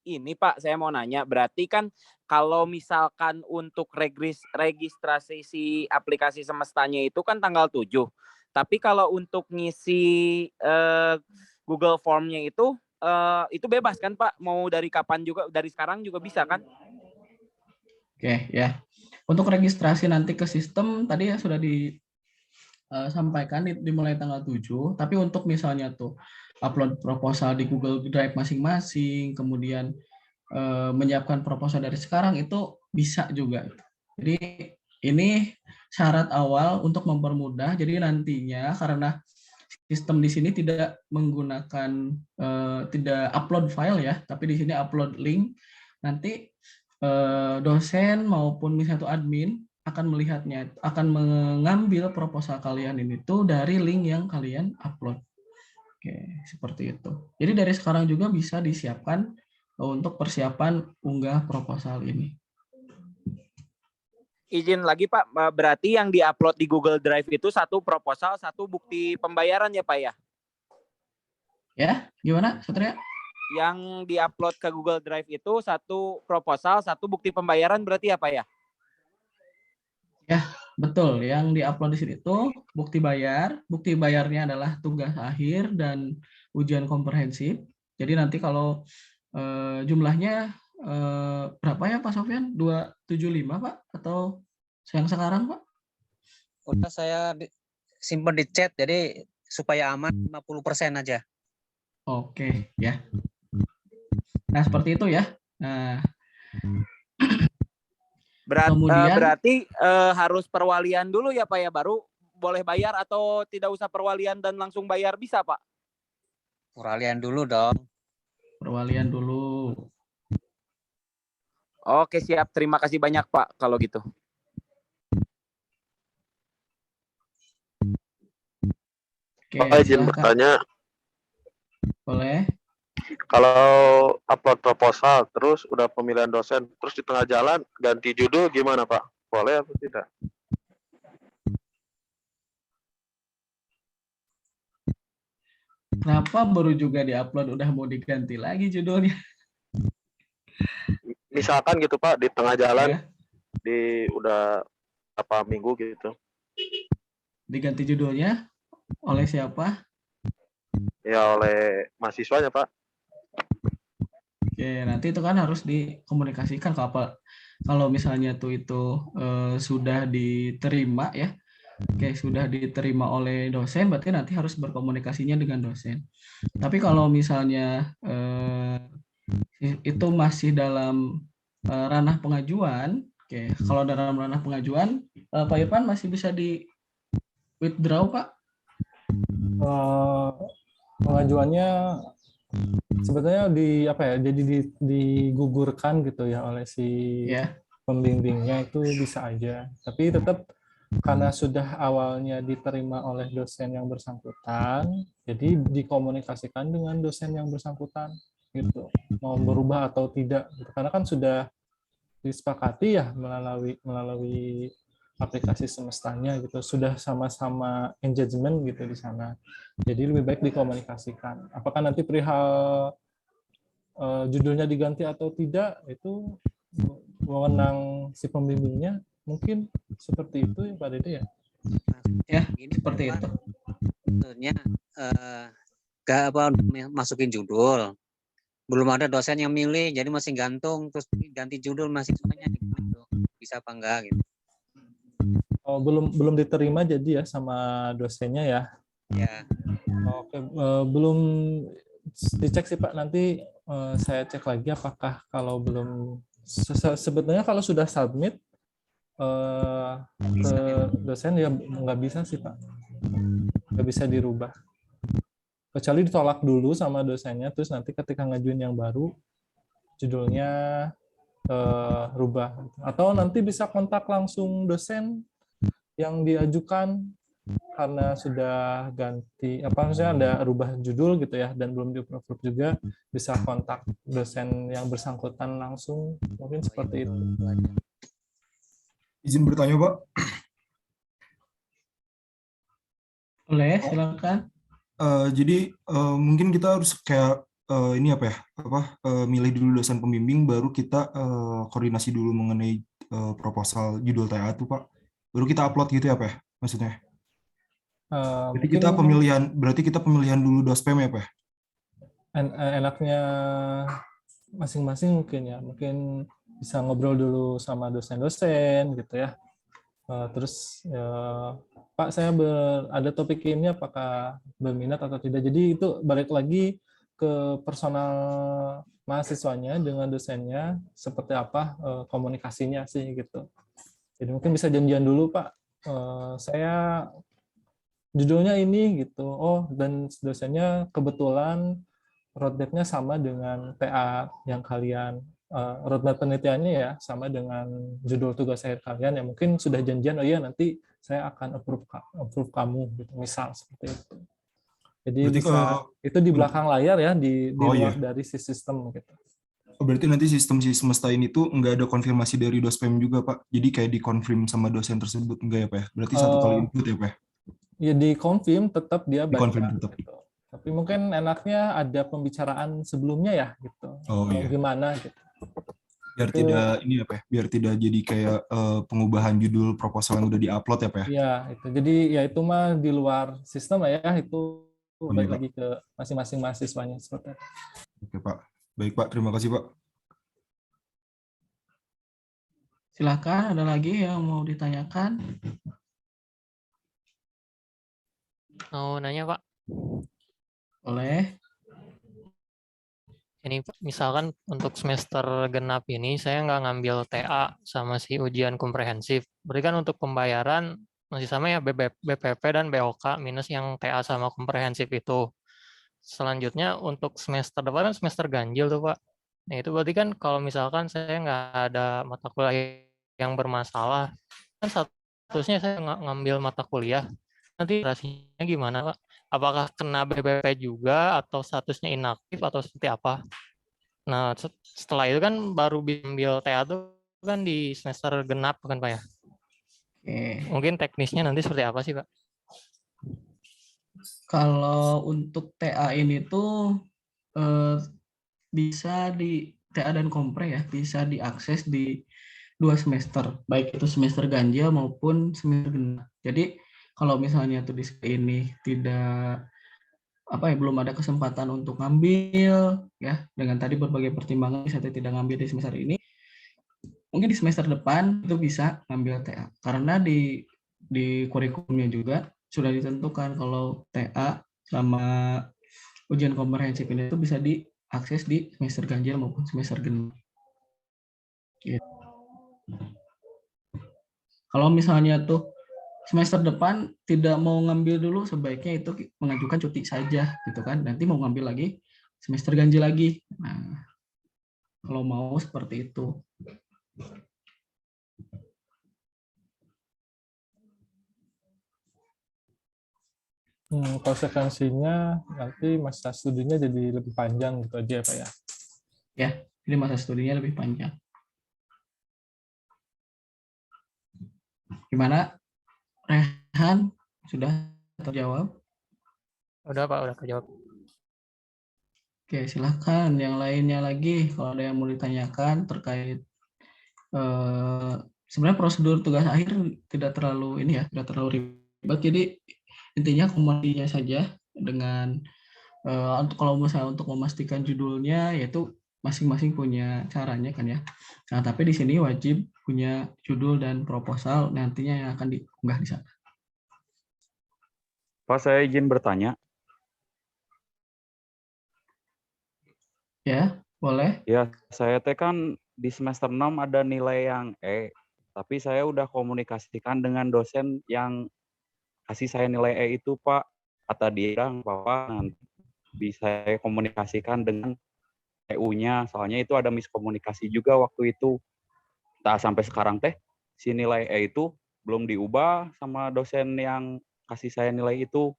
ini Pak, saya mau nanya. Berarti kan kalau misalkan untuk registrasi si aplikasi semestanya itu kan tanggal 7. Tapi kalau untuk ngisi Google Form-nya itu bebas kan Pak? Mau dari kapan juga, dari sekarang juga bisa kan?
Oke, ya. Untuk registrasi nanti ke sistem tadi ya sudah disampaikan dimulai tanggal 7, tapi untuk misalnya tuh upload proposal di Google Drive masing-masing, kemudian menyiapkan proposal dari sekarang itu bisa juga. Jadi ini syarat awal untuk mempermudah. Jadi nantinya karena sistem di sini tidak menggunakan tidak upload file ya, tapi di sini upload link. Nanti dosen maupun misalnya itu admin akan melihatnya, akan mengambil proposal kalian ini tuh dari link yang kalian upload. Oke, seperti itu. Jadi dari sekarang juga bisa disiapkan untuk persiapan unggah proposal ini.
Izin lagi Pak, berarti yang diupload di Google Drive itu satu proposal, satu bukti pembayaran ya Pak ya?
Ya, gimana Satria?
Yang diupload ke Google Drive itu satu proposal, satu bukti pembayaran berarti ya Pak ya?
Ya, betul. Yang diupload di sini itu bukti bayar. Bukti bayarnya adalah tugas akhir dan ujian komprehensif. Jadi nanti kalau jumlahnya berapa ya Pak Sofian? 275 Pak? Atau yang sekarang Pak?
Udah saya simpan di chat, jadi supaya aman 50% aja.
Oke, ya. Nah, seperti itu ya. Nah, kemudian
berarti harus perwalian dulu ya Pak ya, baru boleh bayar atau tidak usah perwalian dan langsung bayar bisa Pak?
Perwalian dulu dong.
Perwalian dulu.
Oke siap, terima kasih banyak Pak kalau gitu.
Oke,
Pak izin bertanya.
Boleh.
Kalau upload proposal, terus udah pemilihan dosen, terus di tengah jalan ganti judul gimana Pak? Boleh atau tidak?
Kenapa baru juga diupload udah mau diganti lagi judulnya?
Misalkan gitu Pak, di tengah jalan,
Ya.
udah berapa minggu gitu.
Diganti judulnya oleh siapa?
Ya oleh mahasiswanya Pak.
Oke, nanti itu kan harus dikomunikasikan kalau misalnya itu sudah diterima ya. Oke, sudah diterima oleh dosen, berarti nanti harus berkomunikasinya dengan dosen. Tapi kalau misalnya itu masih dalam ranah pengajuan, oke, kalau dalam ranah pengajuan, Pak Irfan masih bisa di withdraw Pak?
Pengajuannya sebetulnya jadi digugurkan gitu ya oleh si pembimbingnya, itu bisa aja. Tapi tetap karena sudah awalnya diterima oleh dosen yang bersangkutan, jadi dikomunikasikan dengan dosen yang bersangkutan gitu, mau berubah atau tidak gitu. Karena kan sudah disepakati ya melalui aplikasi semestanya gitu, sudah sama-sama engagement gitu di sana. Jadi lebih baik dikomunikasikan. Apakah nanti perihal judulnya diganti atau tidak, itu wewenang si pembimbingnya, mungkin seperti itu ya Pak Dede ya.
Ya, seperti itu.
Sebetulnya masukin judul. belum ada dosen yang milih, jadi masih gantung, terus ganti judul mahasiswanya gitu. Bisa apa enggak gitu.
Oh, belum diterima jadi ya sama dosennya ya?
Ya.
Oke, belum dicek sih Pak. Nanti saya cek lagi apakah kalau belum sebetulnya kalau sudah submit ke dosen ya nggak bisa sih Pak, nggak bisa dirubah. Kecuali ditolak dulu sama dosennya, terus nanti ketika ngajuin yang baru, judulnya rubah. Atau nanti bisa kontak langsung dosen yang diajukan karena sudah ganti, maksudnya ada rubah judul gitu ya, dan belum di-approve juga, bisa kontak dosen yang bersangkutan langsung, mungkin seperti itu.
Izin bertanya, Pak.
Boleh, silakan.
Jadi mungkin kita harus kayak ini apa ya, milih dulu dosen pembimbing, baru kita koordinasi dulu mengenai proposal judul TA tuh Pak, baru kita upload gitu ya Pak ya, maksudnya. Berarti kita pemilihan dulu dospem ya Pak ya?
Enaknya masing-masing mungkin ya, mungkin bisa ngobrol dulu sama dosen-dosen gitu ya. Terus Pak, saya ada topik ini apakah berminat atau tidak. Jadi itu balik lagi ke personal mahasiswanya dengan dosennya, seperti apa komunikasinya sih gitu. Jadi mungkin bisa janjian dulu Pak, saya judulnya ini gitu. Oh, dan dosennya kebetulan roadmap-nya sama dengan TA yang kalian, roadmap penelitiannya ya sama dengan judul tugas akhir kalian, ya mungkin sudah janjian, oh iya nanti saya akan approve kamu gitu, misal seperti itu. Jadi berarti bisa itu di belakang layar ya, di luar dari si sistem gitu.
Berarti nanti sistem si semesta ini tuh nggak ada konfirmasi dari dospem juga Pak, jadi kayak dikonfirm sama dosen tersebut enggak ya Pak ya? Berarti satu kali input ya Pak ya?
Ya dikonfirm, tetap dia baca
tetap.
gitu. Tapi mungkin enaknya ada pembicaraan sebelumnya ya gitu. Gimana gitu.
Biar itu, tidak ini ya Pak ya? Biar tidak jadi kayak pengubahan judul proposal yang udah diupload ya Pak ya?
Iya, itu. Jadi ya itu mah di luar sistem lah ya, itu balik lagi ke masing-masing mahasiswanya seperti itu.
Oke Pak. Baik Pak, terima kasih Pak.
Silakan, ada lagi yang mau ditanyakan?
Mau nanya Pak?
Boleh.
Ini misalkan untuk semester genap ini saya nggak ngambil TA sama si ujian komprehensif. Berarti kan untuk pembayaran masih sama ya, BPP dan BOK minus yang TA sama komprehensif itu. Selanjutnya untuk semester depan kan semester ganjil tuh Pak. Nah itu berarti kan kalau misalkan saya nggak ada mata kuliah yang bermasalah, kan seharusnya saya ngambil mata kuliah. Nanti rasanya gimana Pak? Apakah kena BPP juga atau statusnya inaktif atau seperti apa? Nah, setelah itu kan baru ambil TA tuh kan di semester genap kan Pak ya? Mungkin teknisnya nanti seperti apa sih Pak?
Kalau untuk TA ini tuh bisa di TA dan kompre ya, bisa diakses di 2 semester, baik itu semester ganjil maupun semester genap. Jadi kalau misalnya tuh di ini tidak belum ada kesempatan untuk ngambil ya, dengan tadi berbagai pertimbangan saya tidak ngambil di semester ini, mungkin di semester depan itu bisa ngambil TA, karena di kurikulumnya juga sudah ditentukan kalau TA sama ujian komprehensif ini itu bisa diakses di semester ganjil maupun semester genap. Gitu. Kalau misalnya tuh semester depan tidak mau ngambil dulu, sebaiknya itu mengajukan cuti saja gitu kan. Nanti mau ngambil lagi semester ganjil lagi. Nah, kalau mau seperti itu.
Konsekuensinya nanti masa studinya jadi lebih panjang gitu aja ya Pak ya?
Ya, jadi masa studinya lebih panjang. Gimana? Rehan, sudah terjawab?
Udah Pak, udah terjawab.
Oke, silahkan yang lainnya lagi kalau ada yang mau ditanyakan terkait sebenarnya prosedur tugas akhir tidak terlalu tidak terlalu ribet. Jadi intinya komodinya saja dengan Kalau misalnya untuk memastikan judulnya, yaitu masing-masing punya caranya kan ya. Nah, tapi di sini wajib punya judul dan proposal nantinya yang akan diunggah di sana.
Pak, saya izin bertanya.
Ya, boleh.
Ya, saya teh kan di semester 6 ada nilai yang E, tapi saya udah komunikasikan dengan dosen yang kasih saya nilai E itu, Pak. Kata dia, Bapak nanti bisa saya komunikasikan dengan TU-nya, soalnya itu ada miskomunikasi juga waktu itu. Tak sampai sekarang teh, si nilai E itu belum diubah sama dosen yang kasih saya nilai itu.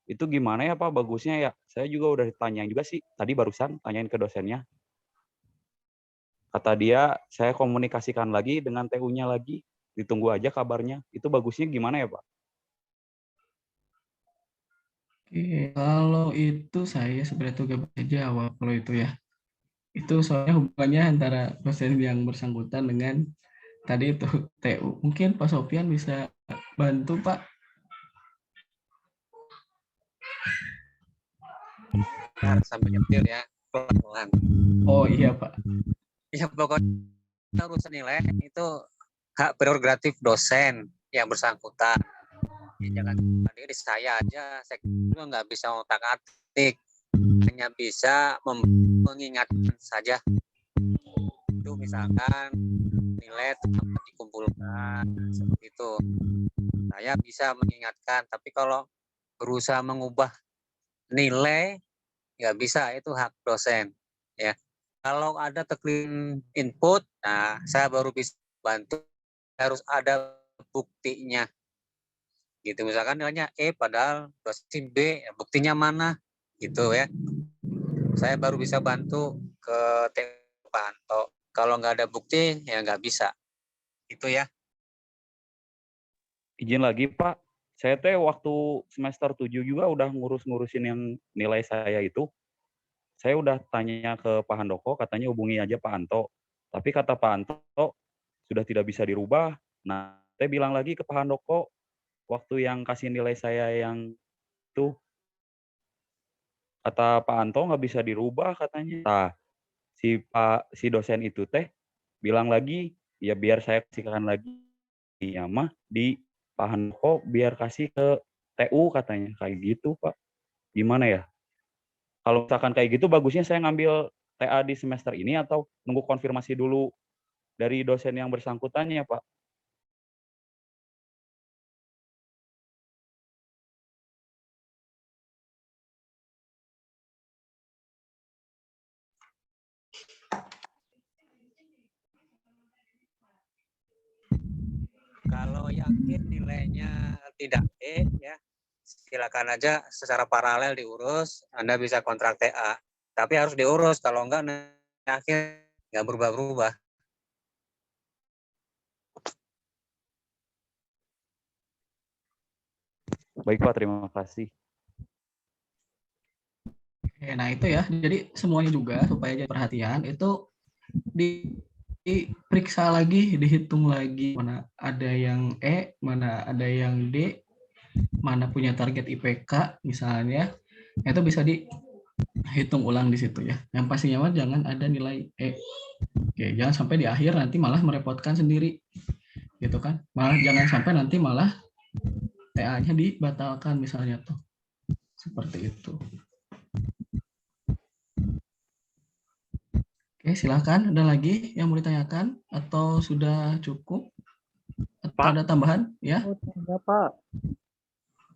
Itu gimana ya Pak bagusnya ya? Saya juga udah ditanya juga sih, tadi barusan tanyain ke dosennya. Kata dia, saya komunikasikan lagi dengan TU-nya lagi, ditunggu aja kabarnya. Itu bagusnya gimana ya Pak?
Oke, kalau itu saya sebenarnya juga bisa jawab kalau itu ya. Itu soalnya hubungannya antara dosen yang bersangkutan dengan tadi itu TU. Mungkin Pak Sofian bisa bantu Pak.
Nah, sambil nyetir ya, pelan-pelan.
Oh iya Pak.
Ya pokoknya urusan nilai itu hak prerogatif dosen yang bersangkutan. Ya, jangan diri saya aja, saya juga nggak bisa otak-atik, hanya bisa mengingatkan saja. Itu misalkan nilai tetap dikumpulkan seperti itu. Saya bisa mengingatkan, tapi kalau berusaha mengubah nilai nggak bisa, itu hak dosen ya. Kalau ada teknik input, nah saya baru bisa bantu, harus ada buktinya gitu. Misalkan nilainya E padahal dosen B, buktinya mana gitu ya. Saya baru bisa bantu ke Pak Anto. Kalau nggak ada bukti ya nggak bisa itu ya.
Izin lagi Pak, saya teh waktu semester 7 juga udah ngurusin yang nilai saya itu. Saya udah tanya ke Pak Handoko, katanya hubungi aja Pak Anto. Tapi kata Pak Anto, sudah tidak bisa dirubah. Nah, saya bilang lagi ke Pak Handoko, waktu yang kasih nilai saya yang itu, kata Pak Anto nggak bisa dirubah katanya. Nah, si dosen itu teh bilang lagi, ya biar saya kasihkan lagi ya mah di Pak Handoko biar kasih ke TU katanya. Kayak gitu Pak. Gimana ya? Kalau misalkan kayak gitu, bagusnya saya ngambil TA di semester ini atau nunggu konfirmasi dulu dari dosen yang bersangkutannya, Pak?
Kalau yakin nilainya tidak E ya, silakan aja secara paralel diurus. Anda bisa kontrak TA, tapi harus diurus. Kalau enggak, akhir nggak berubah-berubah.
Baik Pak, terima kasih.
Nah itu ya, jadi semuanya juga supaya jadi perhatian itu diperiksa lagi, dihitung lagi mana ada yang E, mana ada yang D, mana punya target IPK misalnya, itu bisa dihitung ulang di situ ya. Yang pastinya mah jangan ada nilai E. Oke, jangan sampai di akhir nanti malah merepotkan sendiri, gitu kan? Malah jangan sampai nanti malah TA-nya dibatalkan misalnya tuh, seperti itu. Oke, silakan. Ada lagi yang mau ditanyakan atau sudah cukup? Atau
Pak,
ada tambahan? Ya.
Ya, Pak.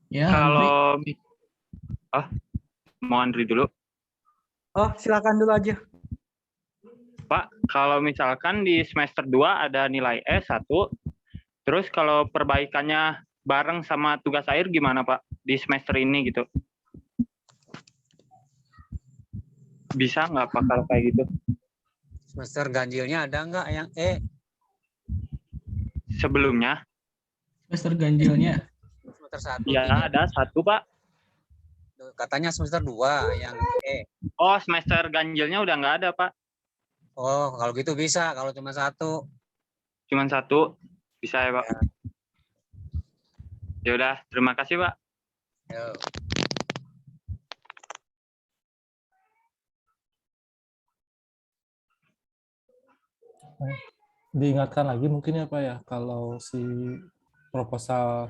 Ya,
kalau
Andri.
Mau Andri dulu. Oh, silakan dulu aja. Pak, kalau misalkan di semester 2 ada nilai E1, terus kalau perbaikannya bareng sama tugas akhir gimana, Pak? Di semester ini gitu. Bisa nggak Pak kalau kayak gitu?
Semester ganjilnya ada nggak yang E?
Sebelumnya?
Semester ganjilnya?
Semester 1.
Ya, ada 1, Pak.
Katanya semester 2 yang E.
Oh, semester ganjilnya udah nggak ada, Pak.
Oh, kalau gitu bisa. Kalau cuma 1.
Cuma 1? Bisa ya, Pak? Ya udah, terima kasih, Pak.
Yo.
Diingatkan lagi mungkin ya Pak ya, kalau si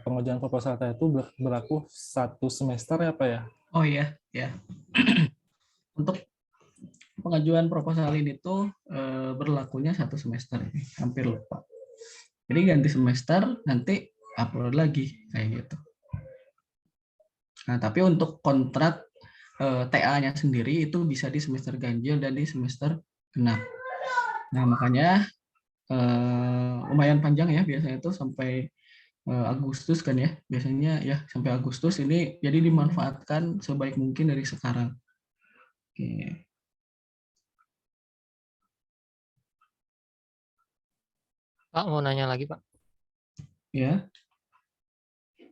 pengujian proposal TA itu berlaku 1 semester ya Pak ya?
Oh iya, ya. Untuk pengajuan proposal ini tuh berlakunya 1 semester ini, hampir lupa. Jadi ganti semester nanti upload lagi kayak gitu. Nah, tapi untuk kontrak TA-nya sendiri itu bisa di semester ganjil dan di semester genap. Nah, makanya lumayan panjang ya, biasanya itu sampai Agustus kan ya, biasanya ya sampai Agustus ini, jadi dimanfaatkan sebaik mungkin dari sekarang. Oke.
Pak, mau nanya lagi Pak.
Ya.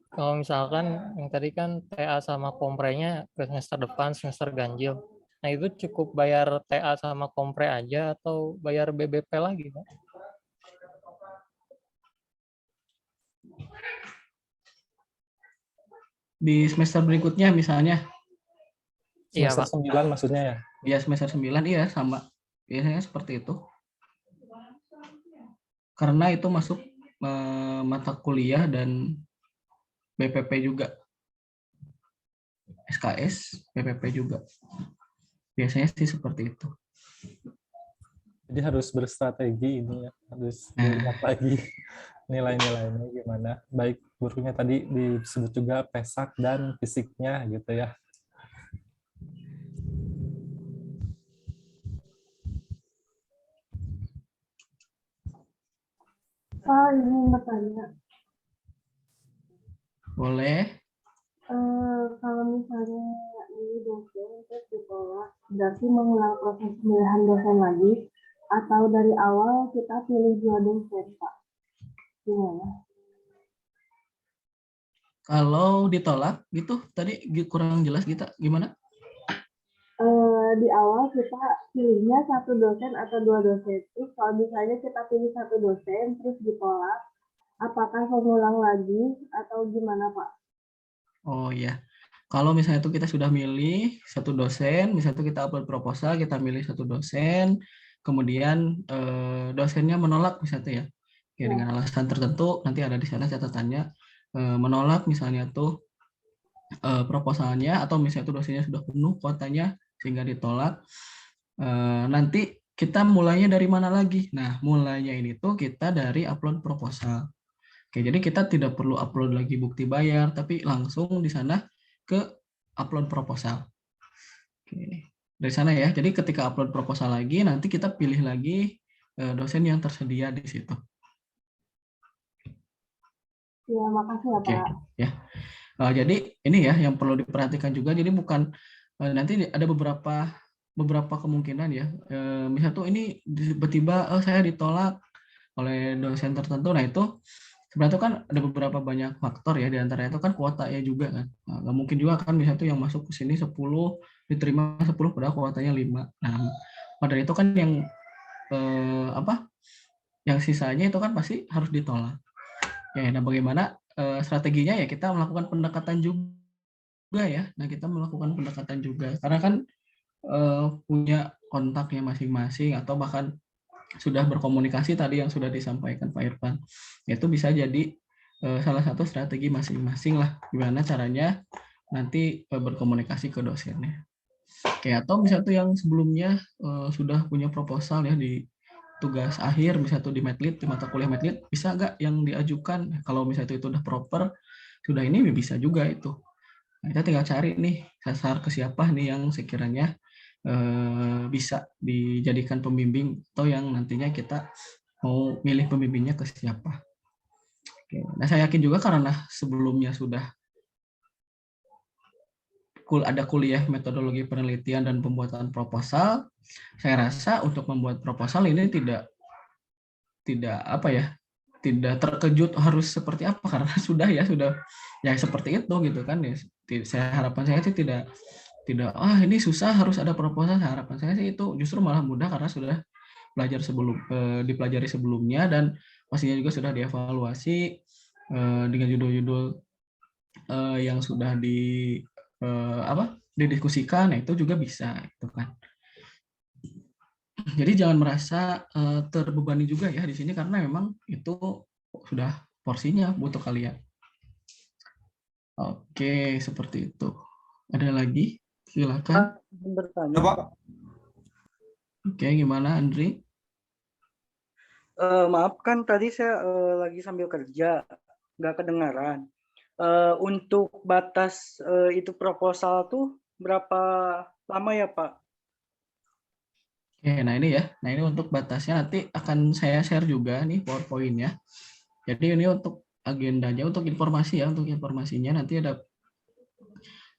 Kalau misalkan yang tadi kan TA sama komprenya ke semester depan, semester ganjil. Nah itu cukup bayar TA sama kompre aja atau bayar BBP lagi Pak?
Di semester berikutnya misalnya.
Iya Pak.
Semester 9 maksudnya ya?
Iya, semester 9 iya sama. Biasanya seperti itu. Karena itu masuk mata kuliah dan BPP juga. SKS, BPP juga. Biasanya sih seperti itu.
Jadi harus berstrategi ini ya, harus dilihat lagi nilai-nilainya gimana. Baik gurunya tadi disebut juga pesak dan fisiknya gitu ya.
Pak, ini bertanya.
Boleh.
Kalau misalnya ini dosen terus ditolak, berarti mengulang proses pemilihan dosen lagi, atau dari awal kita pilih 2 dosen, Pak? Gimana?
Kalau ditolak gitu, tadi kurang jelas kita gimana?
Di awal kita pilihnya 1 dosen atau 2 dosen. Terus kalau misalnya kita pilih 1 dosen terus ditolak, apakah mengulang lagi atau gimana Pak?
Oh ya, kalau misalnya itu kita sudah milih 1 dosen, misalnya itu kita upload proposal, kita milih 1 dosen, kemudian dosennya menolak misalnya ya, dengan alasan tertentu, nanti ada di sana catatannya, menolak misalnya tuh proposalnya, atau misalnya itu dosennya sudah penuh kuotanya sehingga ditolak, nanti kita mulainya dari mana lagi? Nah, mulainya ini tuh kita dari upload proposal. Oke, jadi kita tidak perlu upload lagi bukti bayar, tapi langsung di sana ke upload proposal. Oke, dari sana ya. Jadi ketika upload proposal lagi, nanti kita pilih lagi dosen yang tersedia di situ.
Ya, makasih ya Pak.
Oke, ya. Jadi ini ya yang perlu diperhatikan juga. Jadi bukan nanti ada beberapa kemungkinan ya. Misal tuh ini tiba-tiba saya ditolak oleh dosen tertentu. Nah itu sebenarnya kan ada beberapa banyak faktor ya, diantaranya itu kan kuotanya juga kan. Nah, nggak mungkin juga kan misalnya tuh yang masuk ke sini 10 diterima 10 padahal kuotanya 5. Nah, pada itu kan yang yang sisanya itu kan pasti harus ditolak. Ya, nah bagaimana strateginya ya kita melakukan pendekatan juga ya. Nah, kita melakukan pendekatan juga karena kan punya kontaknya masing-masing atau bahkan sudah berkomunikasi tadi yang sudah disampaikan Pak Irfan, itu bisa jadi salah satu strategi masing-masing lah gimana caranya nanti berkomunikasi ke dosennya. Oke, atau misalnya tuh yang sebelumnya sudah punya proposal ya di tugas akhir, misalnya tuh di Medlit, di mata kuliah Medlit, bisa nggak yang diajukan? Kalau misalnya itu udah proper, sudah ini bisa juga itu. Nah, kita tinggal cari nih sasar ke siapa nih yang sekiranya bisa dijadikan pembimbing atau yang nantinya kita mau milih pembimbingnya ke siapa. Oke. Nah, saya yakin juga karena sebelumnya sudah ada kuliah metodologi penelitian dan pembuatan proposal, saya rasa untuk membuat proposal ini tidak tidak terkejut harus seperti apa karena sudah ya seperti itu gitu kan ya. Harapan saya sih tidak ini susah harus ada proposal. Harapan saya sih itu justru malah mudah karena sudah dipelajari sebelumnya dan pastinya juga sudah dievaluasi dengan judul-judul yang sudah didiskusikan. Nah, itu juga bisa itu kan. Jadi jangan merasa terbebani juga ya di sini karena memang itu sudah porsinya butuh kalian. Oke, seperti itu. Ada lagi? Silakan.
Bertanya,
Pak.
Oke, gimana Andri?
Maaf kan tadi saya lagi sambil kerja, nggak kedengaran. Untuk batas itu proposal tuh berapa lama ya Pak?
Oke, nah ini ya. Nah ini untuk batasnya nanti akan saya share juga nih PowerPoint-nya. Jadi ini untuk agendanya, untuk informasi ya, untuk informasinya nanti ada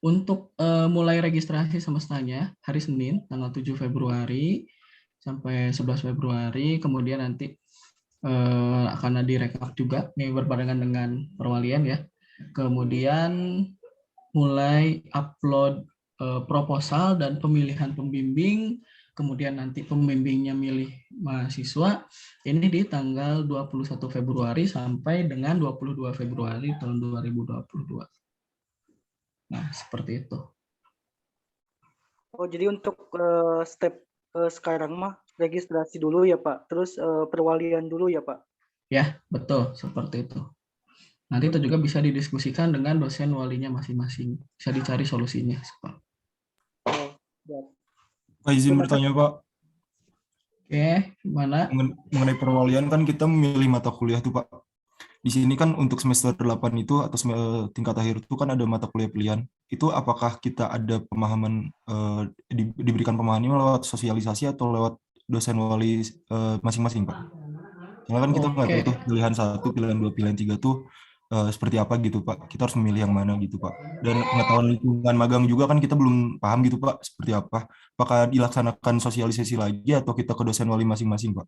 untuk mulai registrasi semestanya hari Senin tanggal 7 Februari sampai 11 Februari, kemudian nanti akan direkap juga nih berbarengan dengan perwalian ya. Kemudian mulai upload proposal dan pemilihan pembimbing, kemudian nanti pembimbingnya milih mahasiswa, ini di tanggal 21 Februari sampai dengan 22 Februari tahun 2022. Nah, seperti itu.
Oh, jadi untuk step sekarang mah registrasi dulu ya Pak, terus perwalian dulu ya Pak?
Ya, betul, seperti itu. Nanti itu juga bisa didiskusikan dengan dosen walinya masing-masing. Bisa dicari solusinya.
Pak, izin bertanya Pak.
Oke, gimana?
Mengenai perwalian kan kita memilih mata kuliah tuh Pak. Di sini kan untuk semester 8 itu atau tingkat akhir itu kan ada mata kuliah pilihan. Itu apakah kita ada pemahaman, diberikan pemahamannya lewat sosialisasi atau lewat dosen wali masing-masing Pak? Soalnya kan kita nggak tahu tuh pilihan 1, pilihan 2, pilihan 3 tuh seperti apa gitu Pak. Kita harus memilih yang mana gitu Pak. Dan pengetahuan lingkungan magang juga kan kita belum paham gitu Pak, seperti apa. Apakah dilaksanakan sosialisasi lagi atau kita ke dosen wali masing-masing Pak?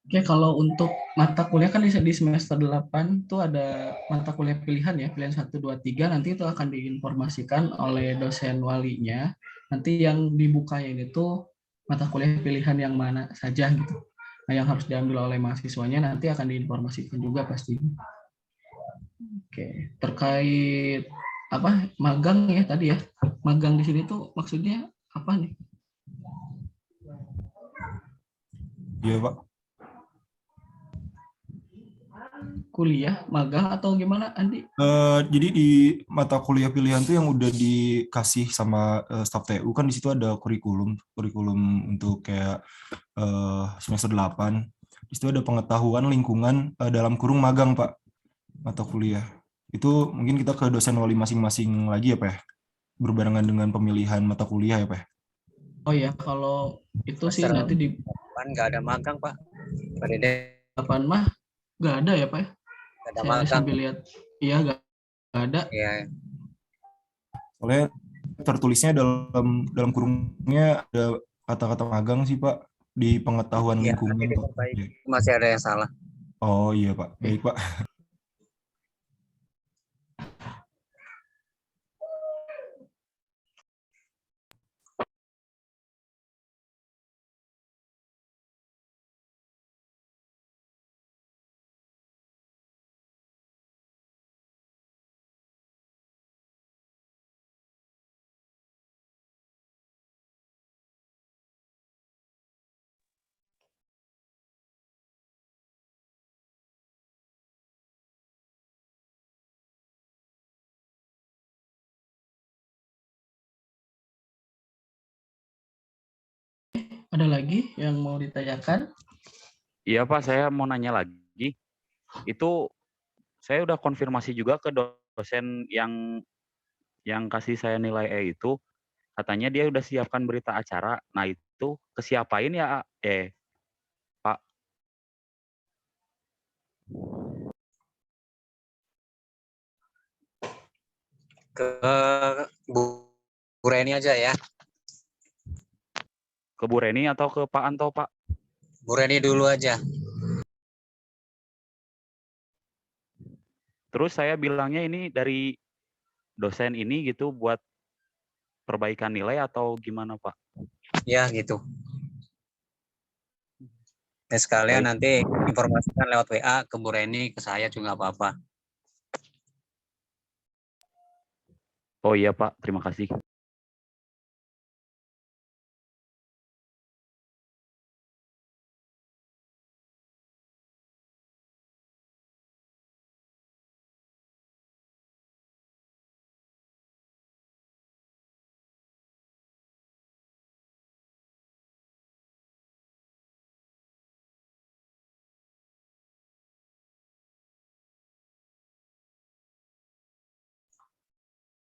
Oke, kalau untuk mata kuliah kan di semester 8 tuh ada mata kuliah pilihan ya, pilihan 1, 2, 3, nanti itu akan diinformasikan oleh dosen walinya. Nanti yang dibukanya ini tuh mata kuliah pilihan yang mana saja gitu. Nah, yang harus diambil oleh mahasiswanya nanti akan diinformasikan juga pasti. Oke, terkait apa magang ya tadi ya. Magang di sini tuh maksudnya apa nih?
Iya, Pak.
Kuliah, magang atau gimana, Andi?
Jadi di mata kuliah pilihan tuh yang udah dikasih sama staf TU kan di situ ada kurikulum untuk kayak semester 8. Di situ ada pengetahuan lingkungan dalam kurung magang, Pak. Mata kuliah. Itu mungkin kita ke dosen wali masing-masing lagi ya, Pak ya? Berbarengan dengan pemilihan mata kuliah ya, Pak?
Oh ya, kalau itu sih nanti di
8 nggak ada magang, Pak. Pak Dede.
8 mah nggak ada ya, Pak?
Ada
saya
magang.
sambil lihat. Iya, nggak ada.
Iya.
Oleh tertulisnya dalam kurungnya ada kata-kata magang sih, Pak, di pengetahuan
Ya,
lingkungan.
Masih ada yang salah.
Oh iya, Pak. Baik, Pak.
Ada lagi yang mau ditanyakan?
Iya Pak, saya mau nanya lagi. Itu saya udah konfirmasi juga ke dosen yang kasih saya nilai E itu. Katanya dia udah siapkan berita acara. Nah itu ke siapain ya Pak?
Ke Bu Reni aja ya.
Ke Bu Reni atau ke Pak Anto, Pak?
Bu Reni dulu aja.
Terus saya bilangnya ini dari dosen ini gitu buat perbaikan nilai atau gimana, Pak?
Ya gitu. Ya, sekalian nanti informasikan lewat WA ke Bu Reni, ke saya juga apa-apa.
Oh iya Pak, terima kasih.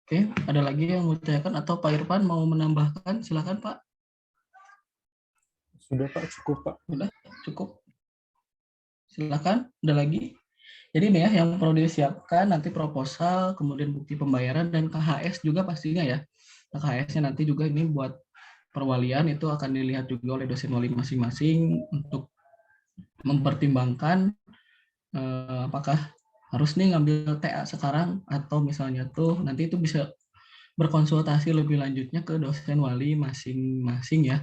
Oke, ada lagi yang mau ditanyakan atau Pak Irfan mau menambahkan? Silakan Pak.
Sudah Pak, cukup Pak.
Sudah, cukup. Silakan, ada lagi. Jadi ini ya yang perlu disiapkan nanti proposal, kemudian bukti pembayaran dan KHS juga pastinya ya. KHS-nya nanti juga ini buat perwalian itu akan dilihat juga oleh dosen wali masing-masing untuk mempertimbangkan apakah harus nih ngambil TA sekarang atau misalnya tuh nanti itu bisa berkonsultasi lebih lanjutnya ke dosen wali masing-masing ya.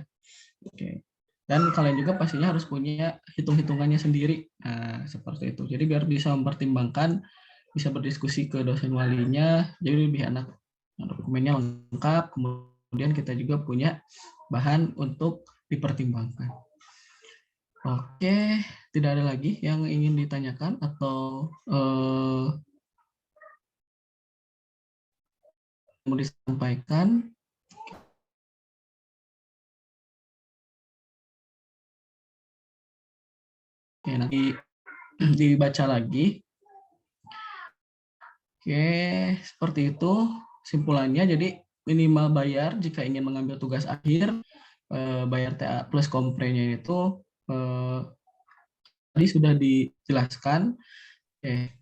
Oke. Dan kalian juga pastinya harus punya hitung-hitungannya sendiri. Nah, seperti itu. Jadi biar bisa mempertimbangkan, bisa berdiskusi ke dosen walinya, jadi lebih enak. Dokumennya lengkap, kemudian kita juga punya bahan untuk dipertimbangkan. Oke, tidak ada lagi yang ingin ditanyakan atau mau disampaikan. Oke, nanti dibaca lagi. Oke, seperti itu simpulannya. Jadi minimal bayar jika ingin mengambil tugas akhir, bayar TA plus komprenya itu tadi sudah dijelaskan,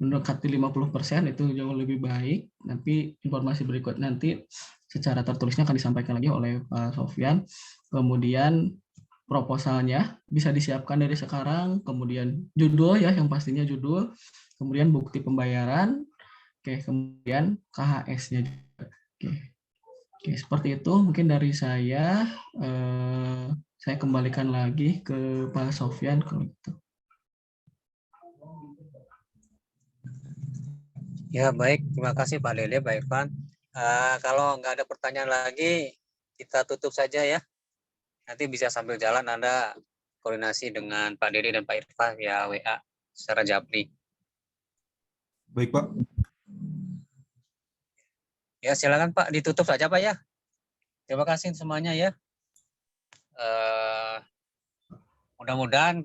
mendekati 50% itu jauh lebih baik. Nanti informasi berikut nanti secara tertulisnya akan disampaikan lagi oleh Pak Sofyan. Kemudian proposalnya bisa disiapkan dari sekarang, kemudian judul ya, yang pastinya judul, kemudian bukti pembayaran, kemudian KHS-nya juga. Oke, seperti itu mungkin dari saya. Saya kembalikan lagi ke Pak Sofyan kalau gitu.
Ya baik, terima kasih Pak Dede, Pak Irfan. Kalau nggak ada pertanyaan lagi, kita tutup saja ya. Nanti bisa sambil jalan Anda koordinasi dengan Pak Dede dan Pak Irfan ya WA secara japri.
Baik Pak.
Ya silakan Pak, ditutup saja Pak ya. Terima kasih semuanya ya. Mudah-mudahan